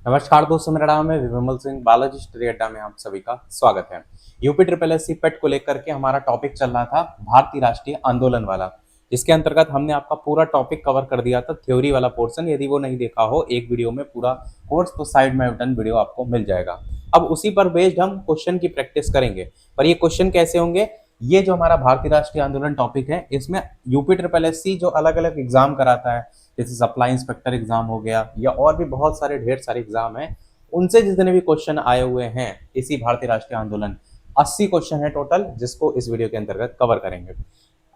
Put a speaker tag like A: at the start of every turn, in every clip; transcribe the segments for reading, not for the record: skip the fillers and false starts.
A: नमस्कार दोस्तों, मेरा नाम है विमल सिंह। बालाजी स्टडी अड्डा में आप सभी का स्वागत है। यूपी ट्रिपल एससी पेट को लेकर के हमारा टॉपिक चल रहा था भारतीय राष्ट्रीय आंदोलन वाला, जिसके अंतर्गत हमने आपका पूरा टॉपिक कवर कर दिया था, थ्योरी वाला पोर्शन। यदि वो नहीं देखा हो एक वीडियो में पूरा कोर्स, तो साइड में बटन वीडियो आपको मिल जाएगा। अब उसी पर बेस्ड हम क्वेश्चन की प्रैक्टिस करेंगे। पर ये क्वेश्चन कैसे होंगे? ये जो हमारा भारतीय राष्ट्रीय आंदोलन टॉपिक है, इसमें यूपी ट्रिपल एससी जो अलग अलग एग्जाम कराता है, जैसे सप्लाई इंस्पेक्टर एग्जाम हो गया या और भी बहुत सारे ढेर सारे एग्जाम हैं, उनसे जितने भी क्वेश्चन आए हुए हैं इसी भारतीय राष्ट्रीय आंदोलन, 80 क्वेश्चन है टोटल, जिसको इस वीडियो के अंतर्गत कवर करेंगे।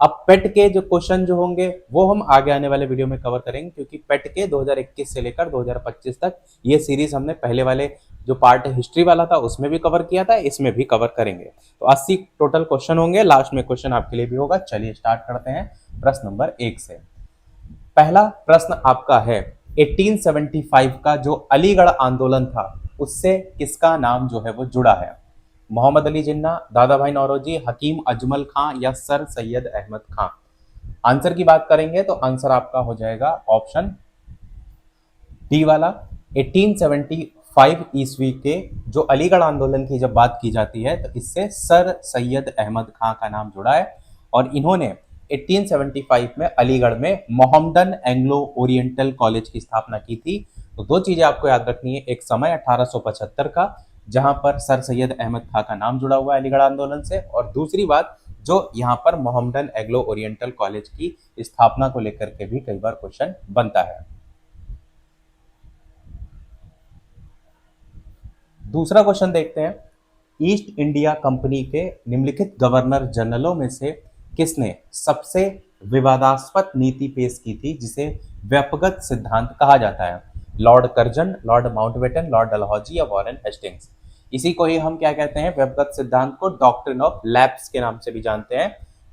A: अब पेट के जो क्वेश्चन जो होंगे वो हम आगे आने वाले वीडियो में कवर करेंगे, क्योंकि पेट के 2021 से लेकर 2025 तक ये सीरीज हमने पहले वाले जो पार्ट हिस्ट्री वाला था उसमें भी कवर किया था, इसमें भी कवर करेंगे। तो 80 टोटल क्वेश्चन होंगे, लास्ट में क्वेश्चन आपके लिए भी होगा। चलिए स्टार्ट करते हैं प्रश्न नंबर 1 से। पहला प्रश्न आपका है, 1875 का जो अलीगढ़ आंदोलन था उससे किसका नाम जो है वो जुड़ा है? मोहम्मद अली जिन्ना, दादा भाई नौरोजी, हकीम अजमल खां या सर सैयद अहमद खां? आंसर की बात करेंगे तो आंसर आपका हो जाएगा ऑप्शन डी वाला। 1875 ईस्वी के जो अलीगढ़ आंदोलन की जब बात की जाती है तो इससे सर सैयद अहमद खां का नाम जुड़ा है, और इन्होंने 1875 में अलीगढ़ में मोहम्मदन एंग्लो ओरिएंटल कॉलेज की स्थापना की थी। तो दो चीजें आपको याद रखनी है, एक समय 1875 का जहां पर सर सैयद अहमद खां का नाम जुड़ा हुआ है अलीगढ़ आंदोलन से, और दूसरी बात जो यहाँ पर मोहम्मदन एंग्लो ओरिएंटल कॉलेज की स्थापना को लेकर के भी कई बार क्वेश्चन बनता है। दूसरा क्वेश्चन देखते हैं, ईस्ट इंडिया कंपनी के निम्नलिखित गवर्नर जनरलों में से किसने सबसे विवादास्पद नीति पेश की थी जिसे व्यपगत सिद्धांत कहा जाता है? Lord Curzon, Lord Mountbatten, Lord Dalhousie या वॉरेन हेस्टिंग्स? इसी को ही हम क्या कहते हैं? व्यपगत सिद्धांत को डॉक्ट्रिन ऑफ लैप्स के नाम से भी जानते हैं।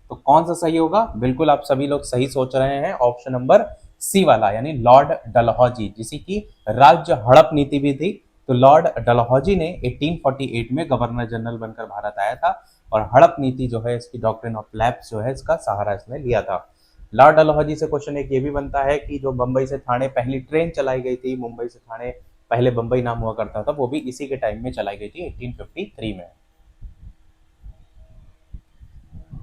A: तो कौन सा सही होगा? बिल्कुल आप सभी लोग सही सोच रहे हैं, ऑप्शन नंबर सी वाला, यानी लॉर्ड डलहौजी, जिसी की राज्य हड़प नीति भी थी। तो लॉर्ड डलहौजी ने 1848 में गवर्नर जनरल बनकर भारत आया था, और हड़प नीति जो है इसकी डॉक्ट्रिन ऑफ लैप्स जो है इसका सहारा इसने लिया था। लॉर्ड डलहौजी से क्वेश्चन एक ये भी बनता है कि जो बंबई से थाने पहली ट्रेन चलाई गई थी, मुंबई से थाने पहले बंबई नाम हुआ करता था, वो भी इसी के टाइम में चलाई गई थी 1853 में।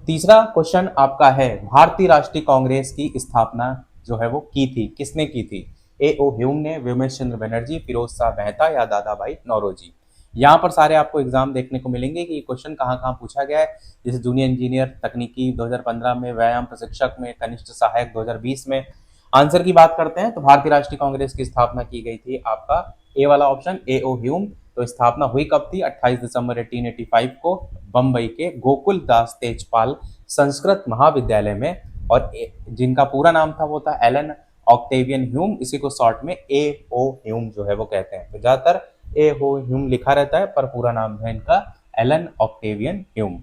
A: तीसरा क्वेश्चन आपका है, भारतीय राष्ट्रीय कांग्रेस की स्थापना जो है वो की थी, किसने की थी? ए ओ ह्यूम ने, व्योमेश चंद्र बनर्जी, फिरोज शाह मेहता या दादा भाई नौरोजी? यहाँ पर सारे आपको एग्जाम देखने को मिलेंगे कि ये क्वेश्चन कहाँ कहाँ पूछा गया है, जैसे जूनियर इंजीनियर तकनीकी 2015 में, व्यायाम प्रशिक्षक में, कनिष्ठ सहायक 2020 में। आंसर की बात करते हैं तो भारतीय राष्ट्रीय कांग्रेस की स्थापना की गई थी आपका ए वाला ऑप्शन, ए ओ ह्यूम। तो स्थापना हुई कब थी? 28 दिसंबर 1885 को बंबई के गोकुल दास तेजपाल संस्कृत महाविद्यालय में, और जिनका पूरा नाम था वो था एलन ऑक्टेवियन ह्यूम, इसी को शॉर्ट में ए ओ ह्यूम जो है वो कहते हैं। तो ज्यादातर ए ओ ह्यूम लिखा रहता है, पर पूरा नाम है इनका एलन ऑक्टेवियन ह्यूम।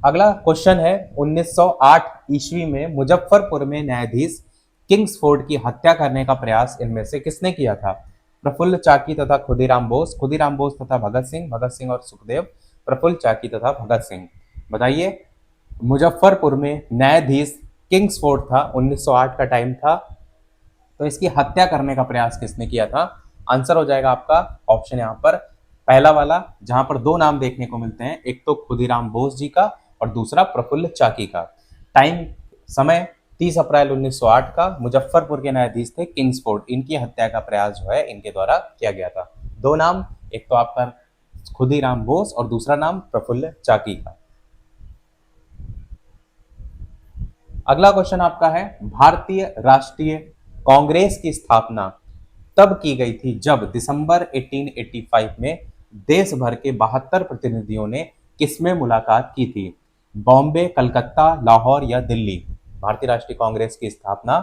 A: अगला क्वेश्चन है, 1908 ईस्वी में मुजफ्फरपुर में न्यायाधीश किंग्सफोर्ड की हत्या करने का प्रयास इनमें से किसने किया था? प्रफुल्ल चाकी तथा खुदीराम बोस तथा भगत सिंह और सुखदेव, प्रफुल्ल चाकी तथा भगत सिंह? बताइए। मुजफ्फरपुर में न्यायाधीश किंग्सफोर्ड था, 1908 का टाइम था, तो इसकी हत्या करने का प्रयास किसने किया था? आंसर हो जाएगा आपका ऑप्शन यहाँ पर पहला वाला, जहां पर दो नाम देखने को मिलते हैं, एक तो खुदीराम बोस जी का और दूसरा प्रफुल्ल चाकी का। टाइम समय 30 अप्रैल 1908 का, मुजफ्फरपुर के न्यायाधीश थे किंग्सफोर्ड, इनकी हत्या का प्रयास जो है इनके द्वारा किया गया था। दो नाम, एक तो आपका खुदीराम बोस और दूसरा नाम प्रफुल्ल चाकी का। अगला क्वेश्चन आपका है, भारतीय राष्ट्रीय कांग्रेस की स्थापना तब की गई थी जब दिसंबर 1885 में देश भर के 72 प्रतिनिधियों ने किसमें मुलाकात की थी? बॉम्बे, कलकत्ता, लाहौर या दिल्ली? भारतीय राष्ट्रीय कांग्रेस की स्थापना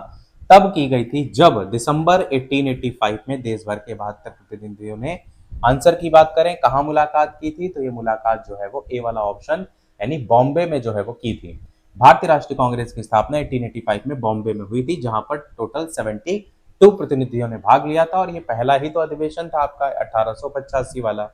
A: तब की गई थी जब दिसंबर 1885 में देश भर के 72 प्रतिनिधियों ने, आंसर की बात करें कहां मुलाकात की थी, तो ये मुलाकात जो है वो ए वाला ऑप्शन, यानी बॉम्बे में जो है वो की थी। भारतीय राष्ट्रीय कांग्रेस की स्थापना 1885 में बॉम्बे में हुई थी, जहां पर टोटल 72 प्रतिनिधियों ने भाग लिया था, और ये पहला ही तो अधिवेशन था आपका 1885 वाला।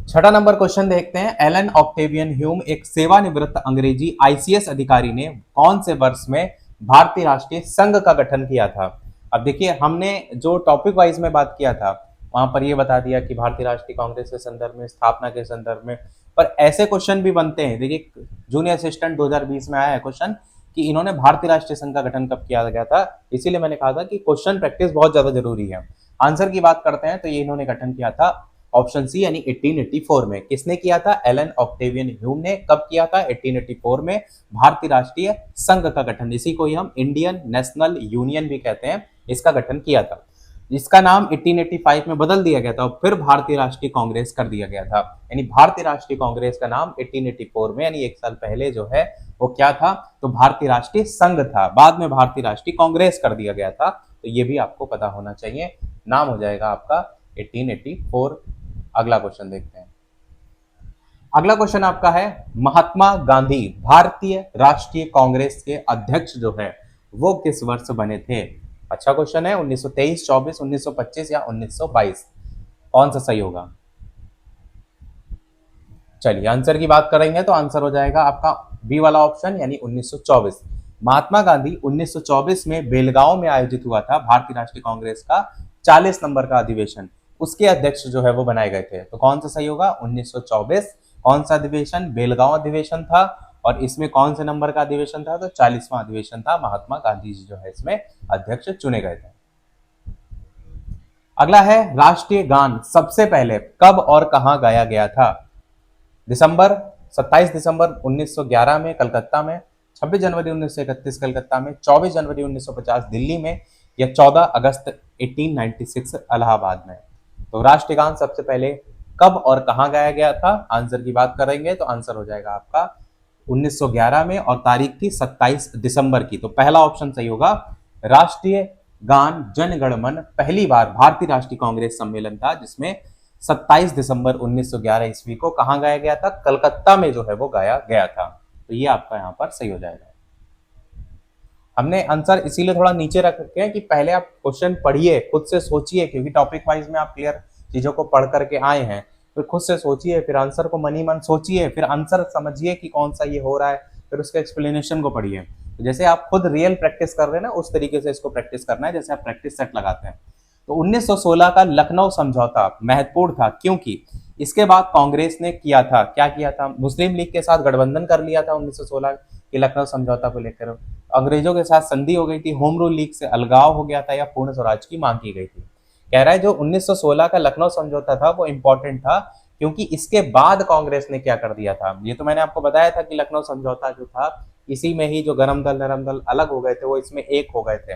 A: छठा नंबर क्वेश्चन देखते हैं। एलन ऑक्टेवियन ह्यूम एक सेवानिवृत्त अंग्रेजी आईसीएस अधिकारी ने कौन से वर्ष में भारतीय राष्ट्रीय संघ का गठन किया था? अब देखिए, हमने जो टॉपिक वाइज में बात किया था वहां पर यह बता दिया कि भारतीय राष्ट्रीय कांग्रेस के संदर्भ में, स्थापना के संदर्भ में, पर ऐसे क्वेश्चन भी बनते हैं। देखिए, जूनियर असिस्टेंट 2020 में आया है क्वेश्चन कि इन्होंने भारतीय राष्ट्रीय संघ का गठन कब किया गया था। इसीलिए मैंने कहा था कि क्वेश्चन प्रैक्टिस बहुत ज्यादा जरूरी है। आंसर की बात करते हैं तो ये इन्होंने गठन किया था ऑप्शन सी यानी 1884 में। किसने किया था? एलन ऑक्टेवियन ह्यूम ने। कब किया था? 1884 में भारतीय राष्ट्रीय संघ का गठन, इसी को ही हम इंडियन नेशनल यूनियन भी कहते हैं, इसका गठन किया था। इसका नाम 1885 में बदल दिया गया था और फिर भारतीय राष्ट्रीय कांग्रेस कर दिया गया था। यानी भारतीय राष्ट्रीय कांग्रेस का नाम 1884 में यानी एक साल पहले जो है वो क्या था? तो भारतीय राष्ट्रीय संघ था। बाद में भारतीय राष्ट्रीय कांग्रेस कर दिया गया था। तो ये भी आपको पता होना चाहिए। नाम हो जाएगा आपका 1884। अगला क्वेश्चन देखते हैं। अगला क्वेश्चन आपका है, महात्मा गांधी भारतीय राष्ट्रीय कांग्रेस के अध्यक्ष जो है वो किस वर्ष बने थे? अच्छा क्वेश्चन है। 1923, 24, 1925 या 1922? कौन सा सही होगा? चलिए आंसर की बात करेंगे तो आंसर हो जाएगा आपका बी वाला ऑप्शन यानी 1924। महात्मा गांधी 1924 में बेलगांव में आयोजित हुआ था भारतीय राष्ट्रीय कांग्रेस का 40 नंबर का अधिवेशन, उसके अध्यक्ष जो है वो बनाए गए थे। तो कौन सा सही होगा? 1924। कौन सा अधिवेशन? बेलगांव अधिवेशन था। और इसमें कौन से नंबर का अधिवेशन था? तो 40वां अधिवेशन था। महात्मा गांधी जी जो है इसमें अध्यक्ष चुने गए थे। अगला है, राष्ट्रीय गान सबसे पहले कब और कहां गाया गया था? दिसंबर 27 दिसंबर 1911 में कलकत्ता में, 26 जनवरी 1931 कलकत्ता में, 24 जनवरी 1950 दिल्ली में, या 14 अगस्त 1896 इलाहाबाद में? तो राष्ट्रगान सबसे पहले कब और कहां गाया गया था? आंसर की बात करेंगे तो आंसर हो जाएगा आपका 1911 में और तारीख थी 27 दिसंबर की। तो पहला ऑप्शन सही होगा। राष्ट्रीय गान जन गण मन पहली बार भारतीय राष्ट्रीय कांग्रेस सम्मेलन था जिसमें 27 दिसंबर 1911 ईस्वी को कहां गाया गया था? कलकत्ता में जो है वो गाया गया था। तो ये आपका यहां पर सही हो जाएगा। हमने आंसर इसीलिए थोड़ा नीचे रख रखे हैं कि पहले आप क्वेश्चन पढ़िए, खुद से सोचिए, क्योंकि टॉपिक वाइज में आप क्लियर चीजों को पढ़ करके आए हैं। फिर खुद से सोचिए, फिर आंसर को मन ही मन सोचिए, फिर आंसर समझिए कि कौन सा ये हो रहा है, फिर उसके एक्सप्लेनेशन को पढ़िए। तो जैसे आप खुद रियल प्रैक्टिस कर रहे हैं ना, उस तरीके से इसको प्रैक्टिस करना है जैसे आप प्रैक्टिस सेट लगाते हैं। तो 1916 का लखनऊ समझौता महत्वपूर्ण था क्योंकि इसके बाद कांग्रेस ने किया था, क्या किया था? मुस्लिम लीग के साथ गठबंधन कर लिया था 1916 के लखनऊ समझौता को लेकर। अंग्रेजों के साथ संधि हो गई थी, होम रूल लीग से अलगाव हो गया था या पूर्ण स्वराज की मांग की गई थी। कह रहा है जो 1916 का लखनऊ समझौता था वो इंपॉर्टेंट था क्योंकि इसके बाद कांग्रेस ने क्या कर दिया था। ये तो मैंने आपको बताया था कि लखनऊ समझौता जो था इसी में ही जो गरम दल नरम दल अलग हो गए थे वो इसमें एक हो गए थे।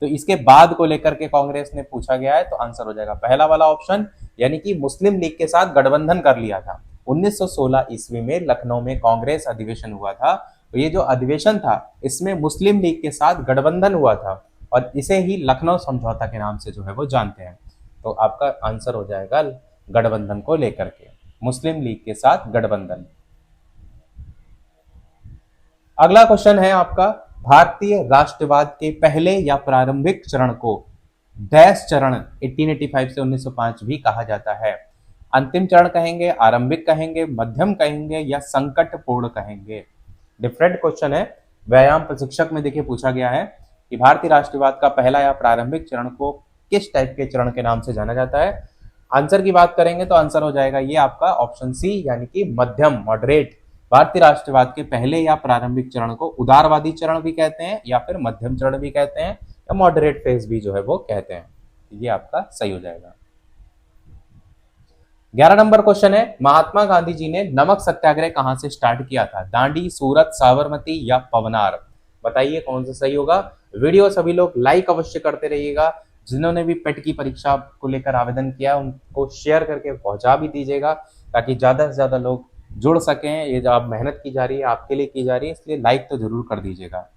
A: तो इसके बाद को लेकर के कांग्रेस ने पूछा गया है, तो आंसर हो जाएगा पहला वाला ऑप्शन यानी कि मुस्लिम लीग के साथ गठबंधन कर लिया था। 1916 ईस्वी में लखनऊ में कांग्रेस अधिवेशन हुआ था। तो ये जो अधिवेशन था इसमें मुस्लिम लीग के साथ गठबंधन हुआ था और इसे ही लखनऊ समझौता के नाम से जो है वो जानते हैं। तो आपका आंसर हो जाएगा गठबंधन को लेकर के, मुस्लिम लीग के साथ गठबंधन। अगला क्वेश्चन है आपका, भारतीय राष्ट्रवाद के पहले या प्रारंभिक चरण को डैश चरण 1885 से 1905 भी कहा जाता है? अंतिम चरण कहेंगे, आरंभिक कहेंगे, मध्यम कहेंगे या संकटपूर्ण कहेंगे? डिफरेंट क्वेश्चन है। व्यायाम प्रशिक्षक में देखिए पूछा गया है कि भारतीय राष्ट्रवाद का पहला या प्रारंभिक चरण को किस टाइप के चरण के नाम से जाना जाता है? आंसर की बात करेंगे तो आंसर हो जाएगा ये आपका ऑप्शन सी यानी कि मध्यम, मॉडरेट। भारतीय राष्ट्रवाद के पहले या प्रारंभिक चरण को उदारवादी चरण भी कहते हैं या फिर मध्यम चरण भी कहते हैं या मॉडरेट फेज भी जो है वो कहते हैं। ये आपका सही हो जाएगा। 11 नंबर क्वेश्चन है, महात्मा गांधी जी ने नमक सत्याग्रह कहां से स्टार्ट किया था? दांडी, सूरत, साबरमती या पवनार? बताइए कौन सा सही होगा। वीडियो सभी लोग लाइक अवश्य करते रहिएगा। जिन्होंने भी पेट की परीक्षा को लेकर आवेदन किया उनको शेयर करके पहुंचा भी दीजिएगा ताकि ज्यादा से ज्यादा लोग जुड़ सकें। ये जो आप मेहनत की जा रही है आपके लिए की जा रही है, इसलिए लाइक तो जरूर कर दीजिएगा।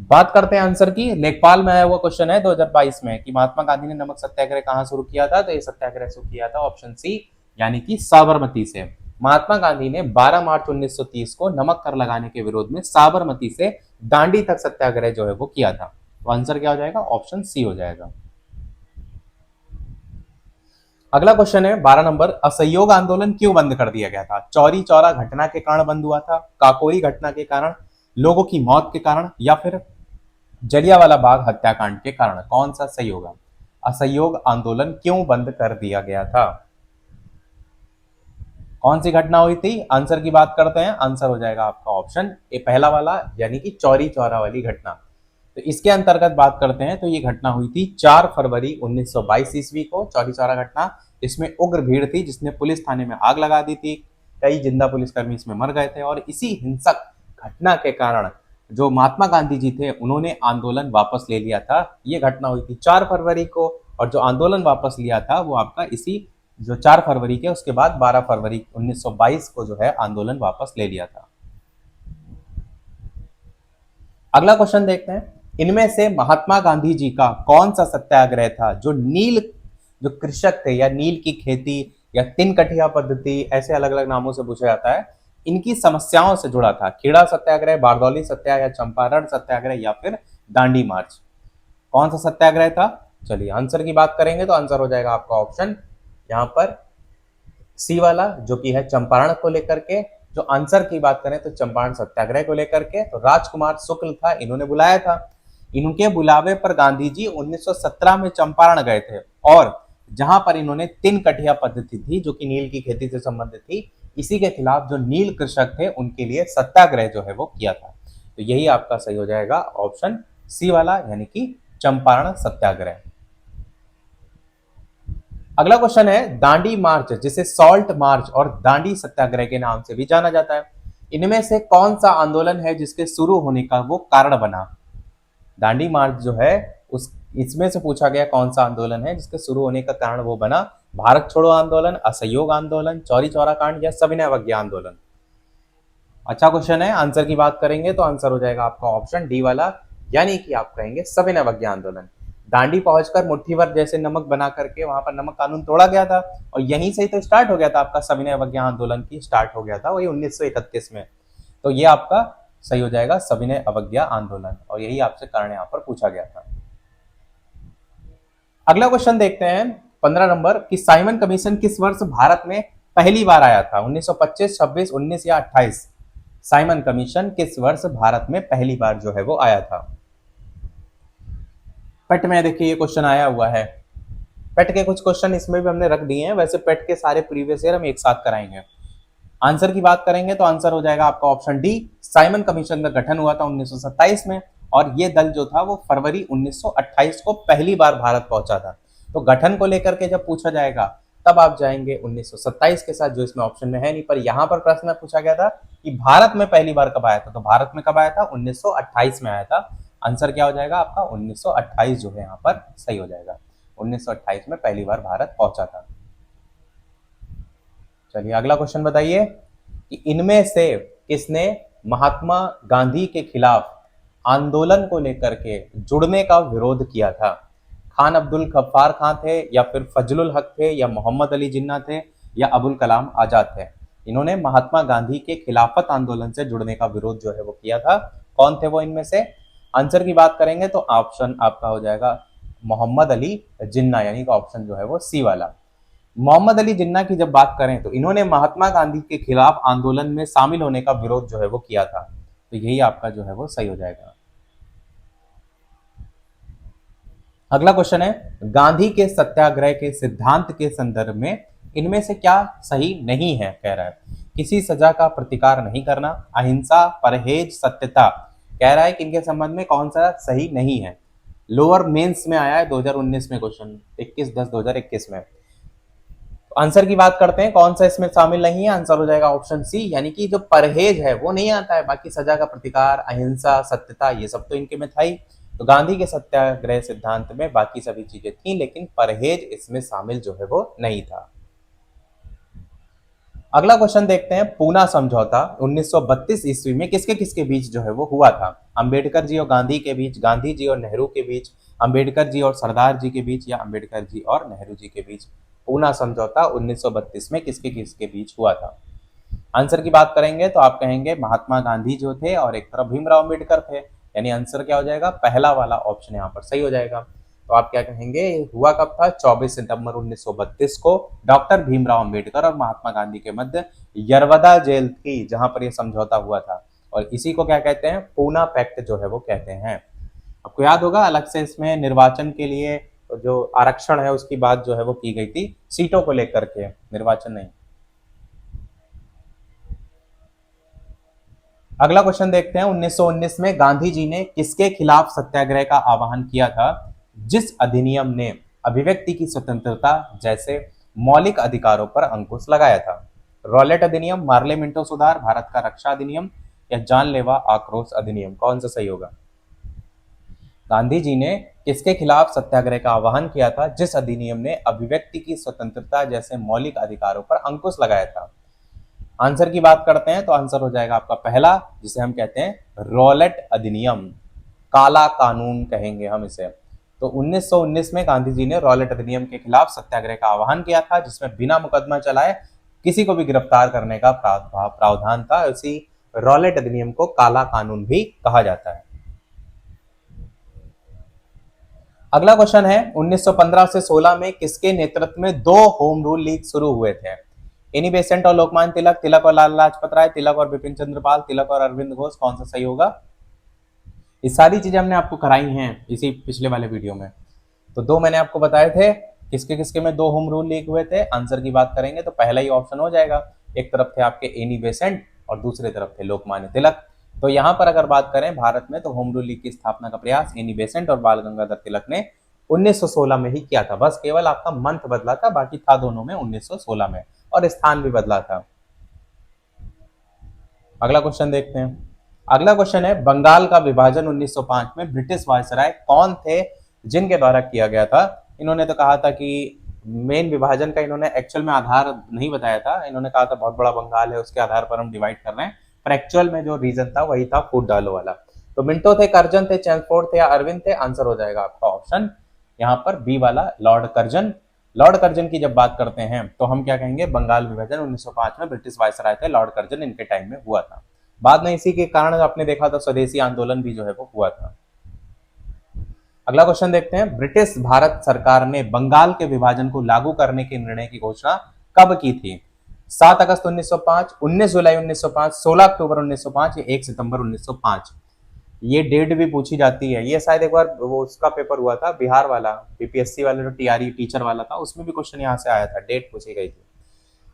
A: बात करते हैं आंसर की। लेखपाल में आया हुआ क्वेश्चन है 2022 में कि महात्मा गांधी ने नमक सत्याग्रह कहां शुरू किया था? तो ये सत्याग्रह शुरू किया था ऑप्शन सी यानी कि साबरमती से। महात्मा गांधी ने 12 मार्च 1930 को नमक कर लगाने के विरोध में साबरमती से दांडी तक सत्याग्रह जो है वो किया था। तो आंसर क्या हो जाएगा? ऑप्शन सी हो जाएगा। अगला क्वेश्चन है 12 नंबर, असहयोग आंदोलन क्यों बंद कर दिया गया था? चौरी चौरा घटना के कारण बंद हुआ था, काकोरी घटना के कारण, लोगों की मौत के कारण, या फिर जलियांवाला बाग हत्याकांड के कारण? कौन सा सही होगा? असहयोग आंदोलन क्यों बंद कर दिया गया था? कौन सी घटना हुई थी? आंसर की बात करते हैं, आंसर हो जाएगा आपका ऑप्शन ए पहला वाला, यानी कि चौरी चौरा वाली घटना। तो इसके अंतर्गत बात करते हैं तो ये घटना हुई थी 4 फरवरी 1922 ईस्वी को, चौरी चौरा घटना। इसमें उग्र भीड़ थी जिसने पुलिस थाने में आग लगा दी थी, कई जिंदा पुलिसकर्मी इसमें मर गए थे, और इसी हिंसक घटना के कारण जो महात्मा गांधी जी थे उन्होंने आंदोलन वापस ले लिया था। ये घटना हुई थी 4 फरवरी को, और जो आंदोलन वापस लिया था वो आपका इसी जो 4 फरवरी के उसके बाद 12 फरवरी 1922 को जो है आंदोलन वापस ले लिया था। अगला क्वेश्चन देखते हैं, इनमें से महात्मा गांधी जी का कौन सा सत्याग्रह था जो नील जो कृषक थे या नील की खेती या तीन कठिया पद्धति, ऐसे अलग अलग नामों से पूछा जाता है, इनकी समस्याओं से जुड़ा था? खेड़ा सत्याग्रह, बारदौली सत्याग्रह, या चंपारण सत्याग्रह, या फिर दांडी मार्च? कौन सा सत्याग्रह था? चलिए आंसर की बात करेंगे तो आंसर हो जाएगा आपका ऑप्शन यहाँ पर सी वाला, जो कि है चंपारण को लेकर के। जो आंसर की बात करें तो चंपारण सत्याग्रह को लेकर के तो राजकुमार शुक्ल था, इन्होंने बुलाया था। इनके बुलावे पर गांधी जी 1917 में चंपारण गए थे, और जहां पर इन्होंने तीन कठिया पद्धति थी जो कि नील की खेती से संबंधित थी, इसी के खिलाफ जो नील कृषक थे उनके लिए सत्याग्रह जो है वो किया था। तो यही आपका सही हो जाएगा ऑप्शन सी वाला, यानी कि चंपारण सत्याग्रह। अगला क्वेश्चन है, दांडी मार्च जिसे सॉल्ट मार्च और दांडी सत्याग्रह के नाम से भी जाना जाता है, इनमें से कौन सा आंदोलन है जिसके शुरू होने का वो कारण बना? दांडी मार्च जो है उस इसमें से पूछा गया कौन सा आंदोलन है जिसके शुरू होने का कारण वो बना? भारत छोड़ो आंदोलन, असहयोग आंदोलन, चौरी चौरा कांड, या सविनय अवज्ञा आंदोलन? अच्छा क्वेश्चन है, आंसर की बात करेंगे तो आंसर हो जाएगा आपका ऑप्शन डी वाला, यानी कि आप कहेंगे सविनय अवज्ञा आंदोलन। दांडी पहुंचकर मुट्ठी भर जैसे नमक बना करके वहां पर नमक कानून तोड़ा गया था, और यहीं से ही तो स्टार्ट हो गया था आपका सविनय अवज्ञा आंदोलन की स्टार्ट हो गया था वही 1931 में। तो ये आपका सही हो जाएगा सविनय अवज्ञा आंदोलन, और यही आपसे कारण यहाँ पर पूछा गया था। अगला क्वेश्चन देखते हैं 15 नंबर, कि साइमन कमीशन किस वर्ष भारत में पहली बार आया था? 1925, 26, 19 या 28? साइमन कमीशन किस वर्ष भारत में पहली बार जो है वो आया था? पेट में देखिए ये क्वेश्चन आया हुआ है, पेट के कुछ क्वेश्चन इसमें भी हमने रख दिए हैं, वैसे पेट के सारे प्रीवियस ईयर हम एक साथ कराएंगे। आंसर की बात करेंगे तो आंसर हो जाएगा आपका ऑप्शन डी, साइमन कमीशन का गठन हुआ था 1927 में, और ये दल जो था वो फरवरी 1928 को पहली बार भारत पहुंचा था। तो गठन को लेकर के जब पूछा जाएगा तब आप जाएंगे 1927 के साथ, जो इसमें ऑप्शन में है नहीं, पर यहां पर प्रश्न पूछा गया था कि भारत में पहली बार कब आया था, तो भारत में कब आया था? 1928 में आया था। आंसर क्या हो जाएगा आपका? 1928 जो है यहाँ पर सही हो जाएगा, 1928 में पहली बार भारत पहुंचा था। चलिए अगला क्वेश्चन बताइए, कि इनमें से किसने महात्मा गांधी के खिलाफ आंदोलन को लेकर के जुड़ने का विरोध किया था? खान अब्दुल गफ्फार खान थे, या फिर फजलुल हक थे, या मोहम्मद अली जिन्ना थे, या अबुल कलाम आजाद थे? इन्होंने महात्मा गांधी के खिलाफत आंदोलन से जुड़ने का विरोध जो है वो किया था। कौन थे वो इनमें से? आंसर की बात करेंगे तो ऑप्शन आपका हो जाएगा मोहम्मद अली जिन्ना, यानी कि ऑप्शन जो है वो सी वाला। मोहम्मद अली जिन्ना की जब बात करें तो इन्होंने महात्मा गांधी के खिलाफ आंदोलन में शामिल होने का विरोध जो है वो किया था। तो यही आपका जो है वो सही हो जाएगा। अगला क्वेश्चन है, गांधी के सत्याग्रह के सिद्धांत के संदर्भ में इनमें से क्या सही नहीं है? कह रहा है किसी सजा का प्रतिकार नहीं करना, अहिंसा, परहेज, सत्यता। कह रहा है कि इनके संबंध में कौन सा सही नहीं है? लोअर मेंस में आया है 2019 में क्वेश्चन, 21/10/2021 में। आंसर की बात करते हैं, कौन सा इसमें शामिल नहीं है? आंसर हो जाएगा ऑप्शन सी, यानी कि जो परहेज है वो नहीं आता है, बाकी सजा का प्रतिकार, अहिंसा, सत्यता, ये सब तो इनके में था ही। तो गांधी के सत्याग्रह सिद्धांत में बाकी सभी चीजें थी, लेकिन परहेज इसमें शामिल जो है वो नहीं था। अगला क्वेश्चन देखते हैं, पूना समझौता 1932 ईस्वी में किसके किसके बीच जो है वो हुआ था? अंबेडकर जी और गांधी के बीच, गांधी जी और नेहरू के बीच, अंबेडकर जी और सरदार जी के बीच, या अंबेडकर जी और नेहरू जी के बीच? पूना समझौता 1932 में किसके किसके बीच हुआ था? आंसर की बात करेंगे तो आप कहेंगे महात्मा गांधी जो थे और एक तरफ भीमराव अंबेडकर थे, यानी आंसर क्या हो जाएगा? पहला वाला ऑप्शन यहाँ पर सही हो जाएगा। तो आप क्या कहेंगे, हुआ कब था? 24 सितंबर 1932 को डॉक्टर भीमराव अंबेडकर और महात्मा गांधी के मध्य यरवदा जेल थी जहां पर यह समझौता हुआ था, और इसी को क्या कहते हैं? पूना पैक्ट जो है वो कहते हैं। आपको याद होगा अलग से इसमें निर्वाचन के लिए जो आरक्षण है उसकी बात जो है वो की गई थी, सीटों को लेकर के, निर्वाचन नहीं। अगला क्वेश्चन देखते हैं, 1919 में गांधी जी ने किसके खिलाफ सत्याग्रह का आह्वान किया था जिस अधिनियम ने अभिव्यक्ति की स्वतंत्रता जैसे मौलिक अधिकारों पर अंकुश लगाया था? रॉलेट अधिनियम, मार्ले मिंटो सुधार, भारत का रक्षा अधिनियम या जानलेवा आक्रोश अधिनियम? कौन सा सही होगा? गांधी जी ने किसके खिलाफ सत्याग्रह का आह्वान किया था जिस अधिनियम ने अभिव्यक्ति की स्वतंत्रता जैसे मौलिक अधिकारों पर अंकुश लगाया था? आंसर की बात करते हैं तो आंसर हो जाएगा आपका पहला, जिसे हम कहते हैं रॉलेट अधिनियम, काला कानून कहेंगे हम इसे। तो 1919 में गांधी जी ने रॉलेट अधिनियम के खिलाफ सत्याग्रह का आह्वान किया था जिसमें बिना मुकदमा चलाए किसी को भी गिरफ्तार करने का प्रावधान था। इसी रॉलेट अधिनियम को काला कानून भी कहा जाता है। अगला क्वेश्चन है, 1915 से 16 में किसके नेतृत्व में दो होम रूल लीग शुरू हुए थे? एनी बेसेंट और लोकमान्य तिलक, तिलक और लाला लाजपत राय, तिलक और बिपिन चंद्र पाल, तिलक और अरविंद घोष? कौन सा सही होगा? ये सारी चीजें हमने आपको कराई हैं इसी पिछले वाले वीडियो में। तो दो मैंने आपको बताए थे, किसके किसके में दो होम रूल लीग हुए थे। आंसर की बात करेंगे तो पहला ही ऑप्शन हो जाएगा, एक तरफ थे आपके एनी बेसेंट और दूसरे तरफ थे लोकमान्य तिलक। तो यहाँ पर अगर बात करें भारत में, तो होम रूल लीग की स्थापना का प्रयास एनी बेसेंट और बाल गंगाधर तिलक ने 1916 में ही किया था। बस केवल आपका मंथ बदला था, बाकी था दोनों में 1916 में, और स्थान भी बदला था। अगला क्वेश्चन देखते हैं। अगला क्वेश्चन है, बंगाल का विभाजन 1905 में ब्रिटिश वायसराय कौन थे जिनके द्वारा किया गया था? इन्होंने तो कहा था कि मेन विभाजन का इन्होंने एक्चुअल में आधार नहीं बताया था, इन्होंने कहा था बहुत बड़ा बंगाल है उसके आधार पर हम डिवाइड कर रहे हैं, पर एक्चुअल में जो रीजन था वही था फूट डालो वाला। तो मिंटो थे, कर्जन थे, चैनफोर्ड थे या अरविंद थे? आंसर हो जाएगा आपका ऑप्शन यहाँ पर बी वाला, लॉर्ड कर्जन। लॉर्ड कर्जन की जब बात करते हैं तो हम क्या कहेंगे, बंगाल विभाजन 1905 में ब्रिटिश वायसराय थे, लॉर्ड कर्जन इनके टाइम में हुआ था। बाद में इसी के कारण आपने देखा था स्वदेशी आंदोलन भी जो है वो हुआ था। अगला क्वेश्चन देखते हैं, ब्रिटिश भारत सरकार ने बंगाल के विभाजन को लागू करने के निर्णय की घोषणा कब की थी? 7 अगस्त 1905, 19 जुलाई 1905, 16 अक्टूबर 1905 या 1 सितंबर 1905? ये डेट भी पूछी जाती है, ये शायद एक बार वो उसका पेपर हुआ था बिहार वाला, बीपीएससी वाला जो टीआरई टीचर वाला था, उसमें भी क्वेश्चन यहाँ से आया था, डेट पूछी गई थी।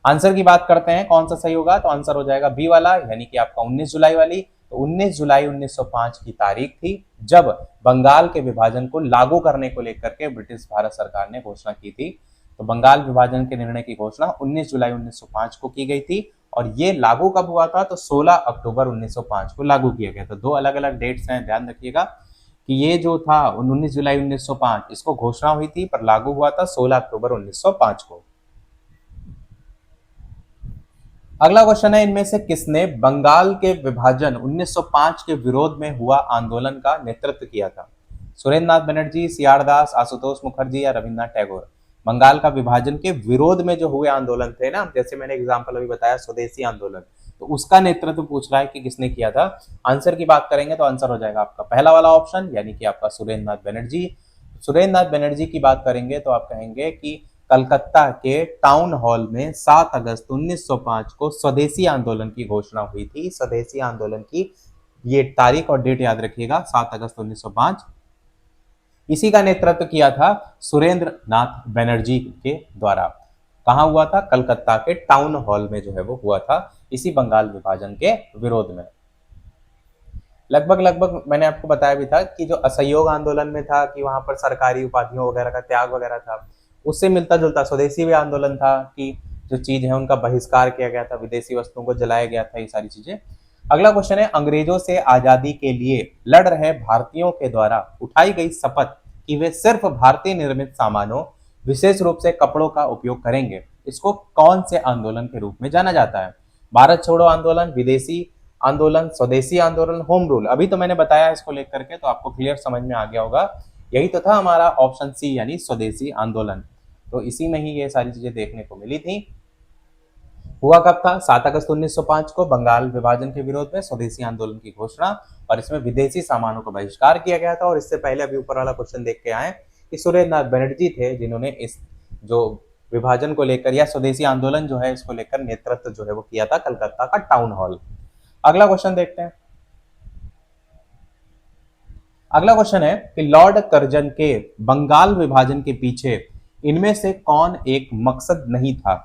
A: आंसर की बात करते हैं कौन सा सही होगा, तो आंसर हो जाएगा बी वाला, यानी कि आपका 19 जुलाई वाली। तो 19 जुलाई 1905 की तारीख थी जब बंगाल के विभाजन को लागू करने को लेकर के ब्रिटिश भारत सरकार ने घोषणा की थी। तो बंगाल विभाजन के निर्णय की घोषणा 19 जुलाई 1905 को की गई थी, और ये लागू कब हुआ था? तो 16 अक्टूबर 1905 को लागू किया गया था। दो अलग अलग डेट्स हैं, ध्यान रखिएगा कि ये जो था 19 जुलाई 1905 इसको घोषणा हुई थी, पर लागू हुआ था 16 अक्टूबर 1905 को। अगला क्वेश्चन है, इनमें से किसने बंगाल के विभाजन 1905 के विरोध में हुआ आंदोलन का नेतृत्व किया था? सुरेंद्र नाथ बनर्जी, सीआर दास, आशुतोष मुखर्जी या रविन्द्रनाथ टैगोर? बंगाल का विभाजन के विरोध में जो हुए आंदोलन थे ना, जैसे मैंने एग्जांपल अभी बताया स्वदेशी आंदोलन, तो उसका नेतृत्व पूछ रहा है कि किसने किया था। आंसर की बात करेंगे तो आंसर हो जाएगा आपका पहला वाला ऑप्शन, यानी कि आपका सुरेंद्र नाथ बनर्जी। सुरेंद्र नाथ बनर्जी की बात करेंगे तो आप कहेंगे कि कलकत्ता के टाउन हॉल में 7 अगस्त 1905 को स्वदेशी आंदोलन की घोषणा हुई थी। स्वदेशी आंदोलन की ये तारीख और डेट याद रखिएगा, 7 अगस्त 1905। इसी का नेतृत्व किया था सुरेंद्र नाथ बनर्जी के द्वारा। कहां हुआ था? कलकत्ता के टाउन हॉल में जो है वो हुआ था, इसी बंगाल विभाजन के विरोध में। लगभग लगभग मैंने आपको बताया भी था कि जो असहयोग आंदोलन में था कि वहां पर सरकारी उपाधियों वगैरह का त्याग वगैरह था, उससे मिलता जुलता स्वदेशी भी आंदोलन था कि जो चीज है उनका बहिष्कार किया गया था, विदेशी वस्तुओं को जलाया गया था, ये सारी चीजें। अगला क्वेश्चन है, अंग्रेजों से आजादी के लिए लड़ रहे भारतीयों के द्वारा उठाई गई शपथ कि वे सिर्फ भारतीय निर्मित सामानों, विशेष रूप से कपड़ों का उपयोग करेंगे, इसको कौन से आंदोलन के रूप में जाना जाता है? भारत छोड़ो आंदोलन, विदेशी आंदोलन, स्वदेशी आंदोलन, होम रूल? अभी तो मैंने बताया इसको लेकर के, तो आपको क्लियर समझ में आ गया होगा। यही तो था हमारा ऑप्शन सी, यानी स्वदेशी आंदोलन। तो इसी में ही ये सारी चीजें देखने को मिली थी। हुआ कब था? 7 अगस्त 1905 को बंगाल विभाजन के विरोध में स्वदेशी आंदोलन की घोषणा, और इसमें विदेशी सामानों का बहिष्कार किया गया था। और इससे पहले अभी ऊपर वाला क्वेश्चन देख के आए, कि सुरेंद्रनाथ बनर्जी थे जिन्होंने इस जो विभाजन को लेकर या स्वदेशी आंदोलन जो है इसको लेकर नेतृत्व जो है वो किया था कलकत्ता का टाउन हॉल। अगला क्वेश्चन देखते हैं। अगला क्वेश्चन है कि लॉर्ड कर्जन के बंगाल विभाजन के पीछे इनमें से कौन एक मकसद नहीं था?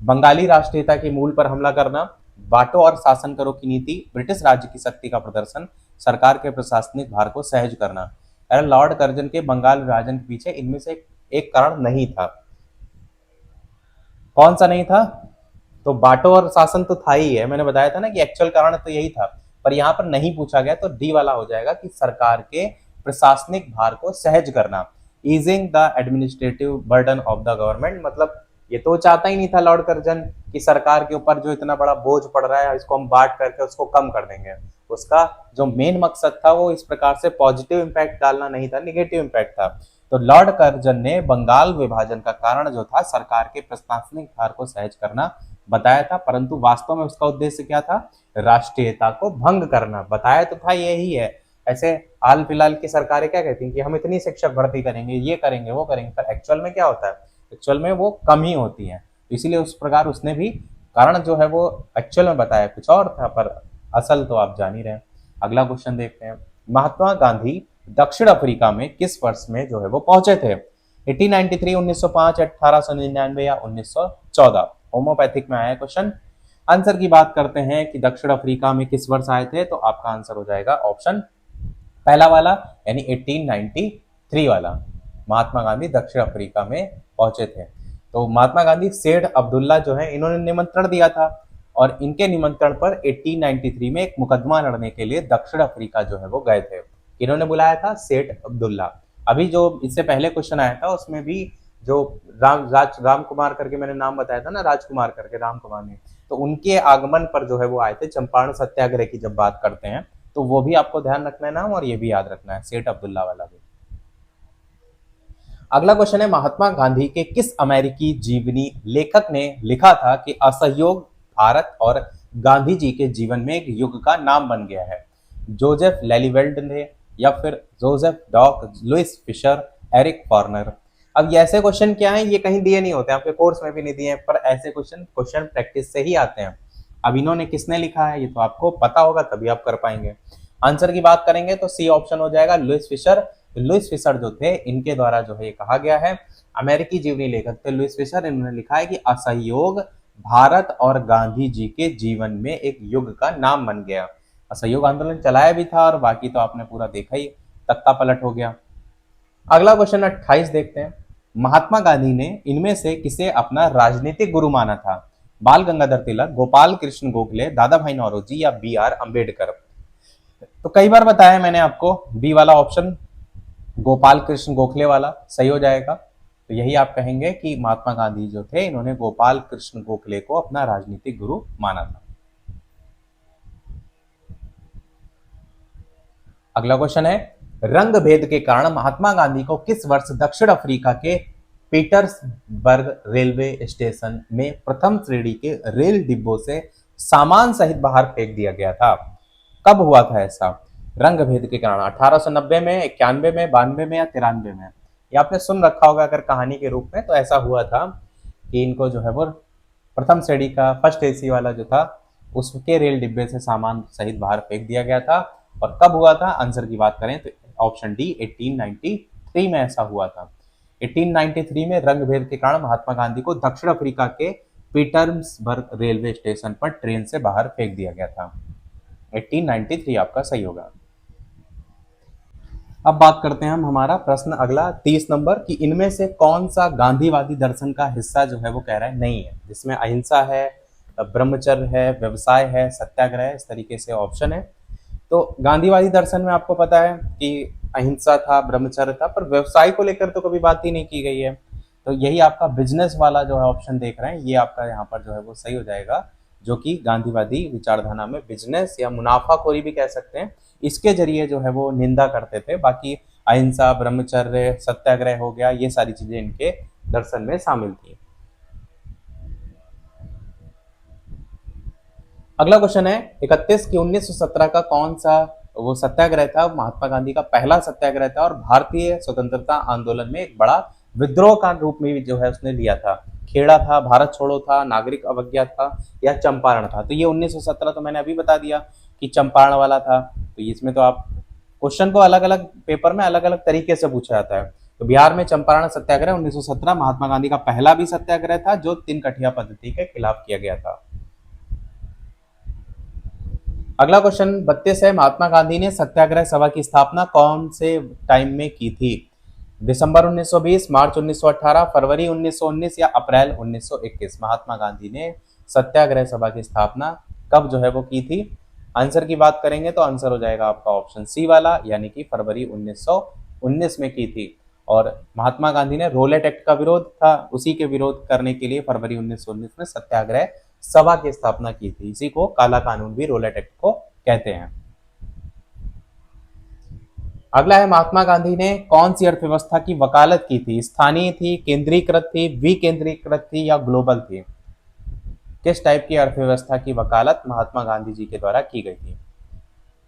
A: बंगाली राष्ट्रीयता के मूल पर हमला करना, बांटो और शासन करो की नीति, ब्रिटिश राज्य की शक्ति का प्रदर्शन, सरकार के प्रशासनिक भार को सहज करना। अरे लॉर्ड कर्जन के बंगाल विभाजन के पीछे इनमें से एक कारण नहीं था। कौन सा नहीं था? तो बांटो और शासन तो था ही है, मैंने बताया था ना कि एक्चुअल कारण तो यही था, पर यहां पर नहीं पूछा गया तो डी वाला हो जाएगा कि सरकार के प्रशासनिक भार को सहज करना, easing the administrative burden of the government. मतलब ये तो चाहता ही नहीं था लॉर्ड कर्जन कि सरकार के ऊपर जो इतना बड़ा बोझ पड़ रहा है इसको हम बांट करके उसको कम कर देंगे। उसका जो मेन मकसद था वो इस प्रकार से पॉजिटिव इंपैक्ट डालना नहीं था, निगेटिव इंपैक्ट था। तो लॉर्ड कर्जन ने बंगाल विभाजन का कारण जो था सरकार के प्रशासनिक भार को सहज करना बताया था, परंतु वास्तव में उसका उद्देश्य क्या था? राष्ट्रीयता को भंग करना। बताया तो था यही है। ऐसे हाल फिलहाल की सरकारें क्या कहती हैं कि हम इतनी शिक्षक भर्ती करेंगे, ये करेंगे, वो करेंगे, पर एक्चुअल में क्या होता है? एक्चुअल में वो कम ही होती है। इसीलिए उस प्रकार उसने भी कारण जो है वो एक्चुअल में बताया कुछ और था, पर असल तो आप जान ही रहे हैं। अगला क्वेश्चन देखते हैं। महात्मा गांधी दक्षिण अफ्रीका में किस वर्ष में जो है वो पहुंचे थे? 1893, 1905, 1899 या 1914? होम्योपैथिक में आया क्वेश्चन। आंसर की बात करते हैं कि दक्षिण अफ्रीका में किस वर्ष आए थे, तो आपका आंसर हो जाएगा ऑप्शन पहला वाला, यानी 1893 वाला। महात्मा गांधी दक्षिण अफ्रीका में पहुंचे थे। तो महात्मा गांधी सेठ अब्दुल्ला जो है इन्होंने निमंत्रण दिया था और इनके निमंत्रण पर 1893 में एक मुकदमा लड़ने के लिए दक्षिण अफ्रीका जो है वो गए थे। इन्होंने बुलाया था सेठ अब्दुल्ला। अभी जो इससे पहले क्वेश्चन आया था उसमें भी जो राम कुमार करके मैंने नाम बताया था ना, राजकुमार करके, राम कुमार ने, तो उनके आगमन पर जो है वो आए थे। चंपारण सत्याग्रह की जब बात करते हैं तो वो भी आपको ध्यान रखना है नाम, और ये भी याद रखना है, सेठ अब्दुल्ला वाला भी। अगला क्वेश्चन है, महात्मा गांधी के किस अमेरिकी जीवनी लेखक ने लिखा था कि असहयोग भारत और गांधी जी के जीवन में एक युग का नाम बन गया है? जोसेफ लेलीवेल्ड ने, या फिर Joseph Doke, Louis Fischer, Erik Forner? अब ये ऐसे क्वेश्चन क्या है, ये कहीं दिए नहीं होते, आपके कोर्स में भी नहीं दिए हैं, पर ऐसे क्वेश्चन प्रैक्टिस से ही आते हैं। अब इन्होंने किसने लिखा है ये तो आपको पता होगा तभी आप कर पाएंगे। आंसर की बात करेंगे तो सी ऑप्शन हो जाएगा, लुइस फिशर। लुइस फिशर जो थे इनके द्वारा जो है ये कहा गया है। अमेरिकी जीवनी लेखक थे लुइस फिशर। इन्होंने लिखा है कि असहयोग भारत और गांधी जी के जीवन में एक युग का नाम बन गया। असहयोग आंदोलन चलाया भी था और बाकी तो आपने पूरा देखा ही, तख्ता पलट हो गया। अगला क्वेश्चन 28 देखते हैं। महात्मा गांधी ने इनमें से किसे अपना राजनीतिक गुरु माना था? बाल गंगाधर तिलक, गोपाल कृष्ण गोखले, दादा भाई नौरोजी या बी आर अम्बेडकर? तो कई बार बताया मैंने आपको, बी वाला ऑप्शन गोपाल कृष्ण गोखले वाला सही हो जाएगा। तो यही आप कहेंगे कि महात्मा गांधी जो थे इन्होंने गोपाल कृष्ण गोखले को अपना राजनीतिक गुरु माना था। अगला क्वेश्चन है, रंग भेद के कारण महात्मा गांधी को किस वर्ष दक्षिण अफ्रीका के पीटर्सबर्ग रेलवे स्टेशन में प्रथम श्रेणी के रेल डिब्बों से सामान सहित बाहर फेंक दिया गया था? कब हुआ था ऐसा? रंग भेद के कारण 1890 में, 91 में, 92 में या 93 में? ये आपने सुन रखा होगा अगर कहानी के रूप में, तो ऐसा हुआ था कि इनको जो है वो प्रथम श्रेणी का फर्स्ट एसी वाला जो था उसके रेल डिब्बे से सामान सहित बाहर फेंक दिया गया था। और कब हुआ था? आंसर की बात करें तो ऑप्शन डी 1893 में ऐसा हुआ था। 1893 में रंग भेद के कारण महात्मा गांधी को दक्षिण अफ्रीका के पीटर्सबर्ग रेलवे स्टेशन पर ट्रेन से बाहर फेंक दिया गया था। 1893 आपका सही होगा। अब बात करते हैं हम हमारा प्रश्न अगला 30 नंबर कि इनमें से कौन सा गांधीवादी दर्शन का हिस्सा जो है वो कह रहा है नहीं है, जिसमें अहिंसा है, ब्रह्मचर्य है, व्यवसाय है, सत्याग्रह है, इस तरीके से ऑप्शन है। तो गांधीवादी दर्शन में आपको पता है कि अहिंसा था, ब्रह्मचर्य था, पर व्यवसाय को लेकर तो कभी बात ही नहीं की गई है। तो यही आपका बिजनेस वाला जो है ऑप्शन देख रहे हैं, ये आपका यहाँ पर जो है वो सही हो जाएगा, जो कि गांधीवादी विचारधारा में बिजनेस या मुनाफाखोरी भी कह सकते हैं, इसके जरिए जो है वो निंदा करते थे। बाकी अहिंसा, ब्रह्मचर्य, सत्याग्रह हो गया, ये सारी चीजें इनके दर्शन में शामिल थी। अगला क्वेश्चन है 31 कि 1917 का कौन सा वो सत्याग्रह था महात्मा गांधी का पहला सत्याग्रह था और भारतीय स्वतंत्रता आंदोलन में एक बड़ा विद्रोह का रूप में भी जो है उसने लिया था। खेड़ा था, भारत छोड़ो था, नागरिक अवज्ञा था या चंपारण था। तो ये 1917 तो मैंने अभी बता दिया कि चंपारण वाला था। तो इसमें तो आप क्वेश्चन को अलग अलग पेपर में अलग अलग तरीके से पूछा जाता है। तो बिहार में चंपारण सत्याग्रह 1917 महात्मा गांधी का पहला भी सत्याग्रह था जो तीन कठिया पद्धति के खिलाफ किया गया था। अगला क्वेश्चन 32 है, महात्मा गांधी ने सत्याग्रह सभा की स्थापना कौन से टाइम में की थी? दिसंबर 1920, मार्च 1918, फरवरी 1919 या अप्रैल 1921? महात्मा गांधी ने सत्याग्रह सभा की स्थापना कब जो है वो की थी? आंसर की बात करेंगे तो आंसर हो जाएगा आपका ऑप्शन सी वाला, यानी कि फरवरी 1919 में की थी। और महात्मा गांधी ने रोलेट एक्ट का विरोध था, उसी के विरोध करने के लिए फरवरी 1919 में सत्याग्रह सभा की स्थापना की थी। इसी को काला कानून भी रोलेट एक्ट को कहते हैं। अगला है, महात्मा गांधी ने कौन सी अर्थव्यवस्था की वकालत की थी? स्थानीय थी, केंद्रीकृत थी, विकेंद्रीकृत थी या ग्लोबल थी? किस टाइप की अर्थव्यवस्था की वकालत महात्मा गांधी जी के द्वारा की गई थी?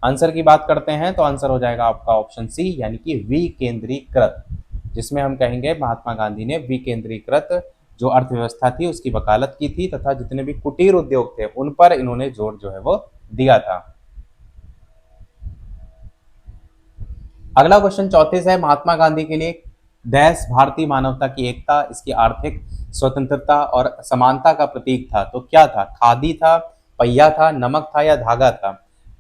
A: आंसर की बात करते हैं तो आंसर हो जाएगा आपका ऑप्शन सी, यानी कि विकेंद्रीकृत, जिसमें हम कहेंगे महात्मा गांधी ने विकेंद्रीकृत जो अर्थव्यवस्था थी उसकी वकालत की थी तथा जितने भी कुटीर उद्योग थे उन पर इन्होंने जोर जो है वो दिया था। अगला क्वेश्चन 34 है, महात्मा गांधी के लिए देश भारतीय मानवता की एकता, इसकी आर्थिक स्वतंत्रता और समानता का प्रतीक था। तो क्या था? खादी था, पहिया था, नमक था या धागा था?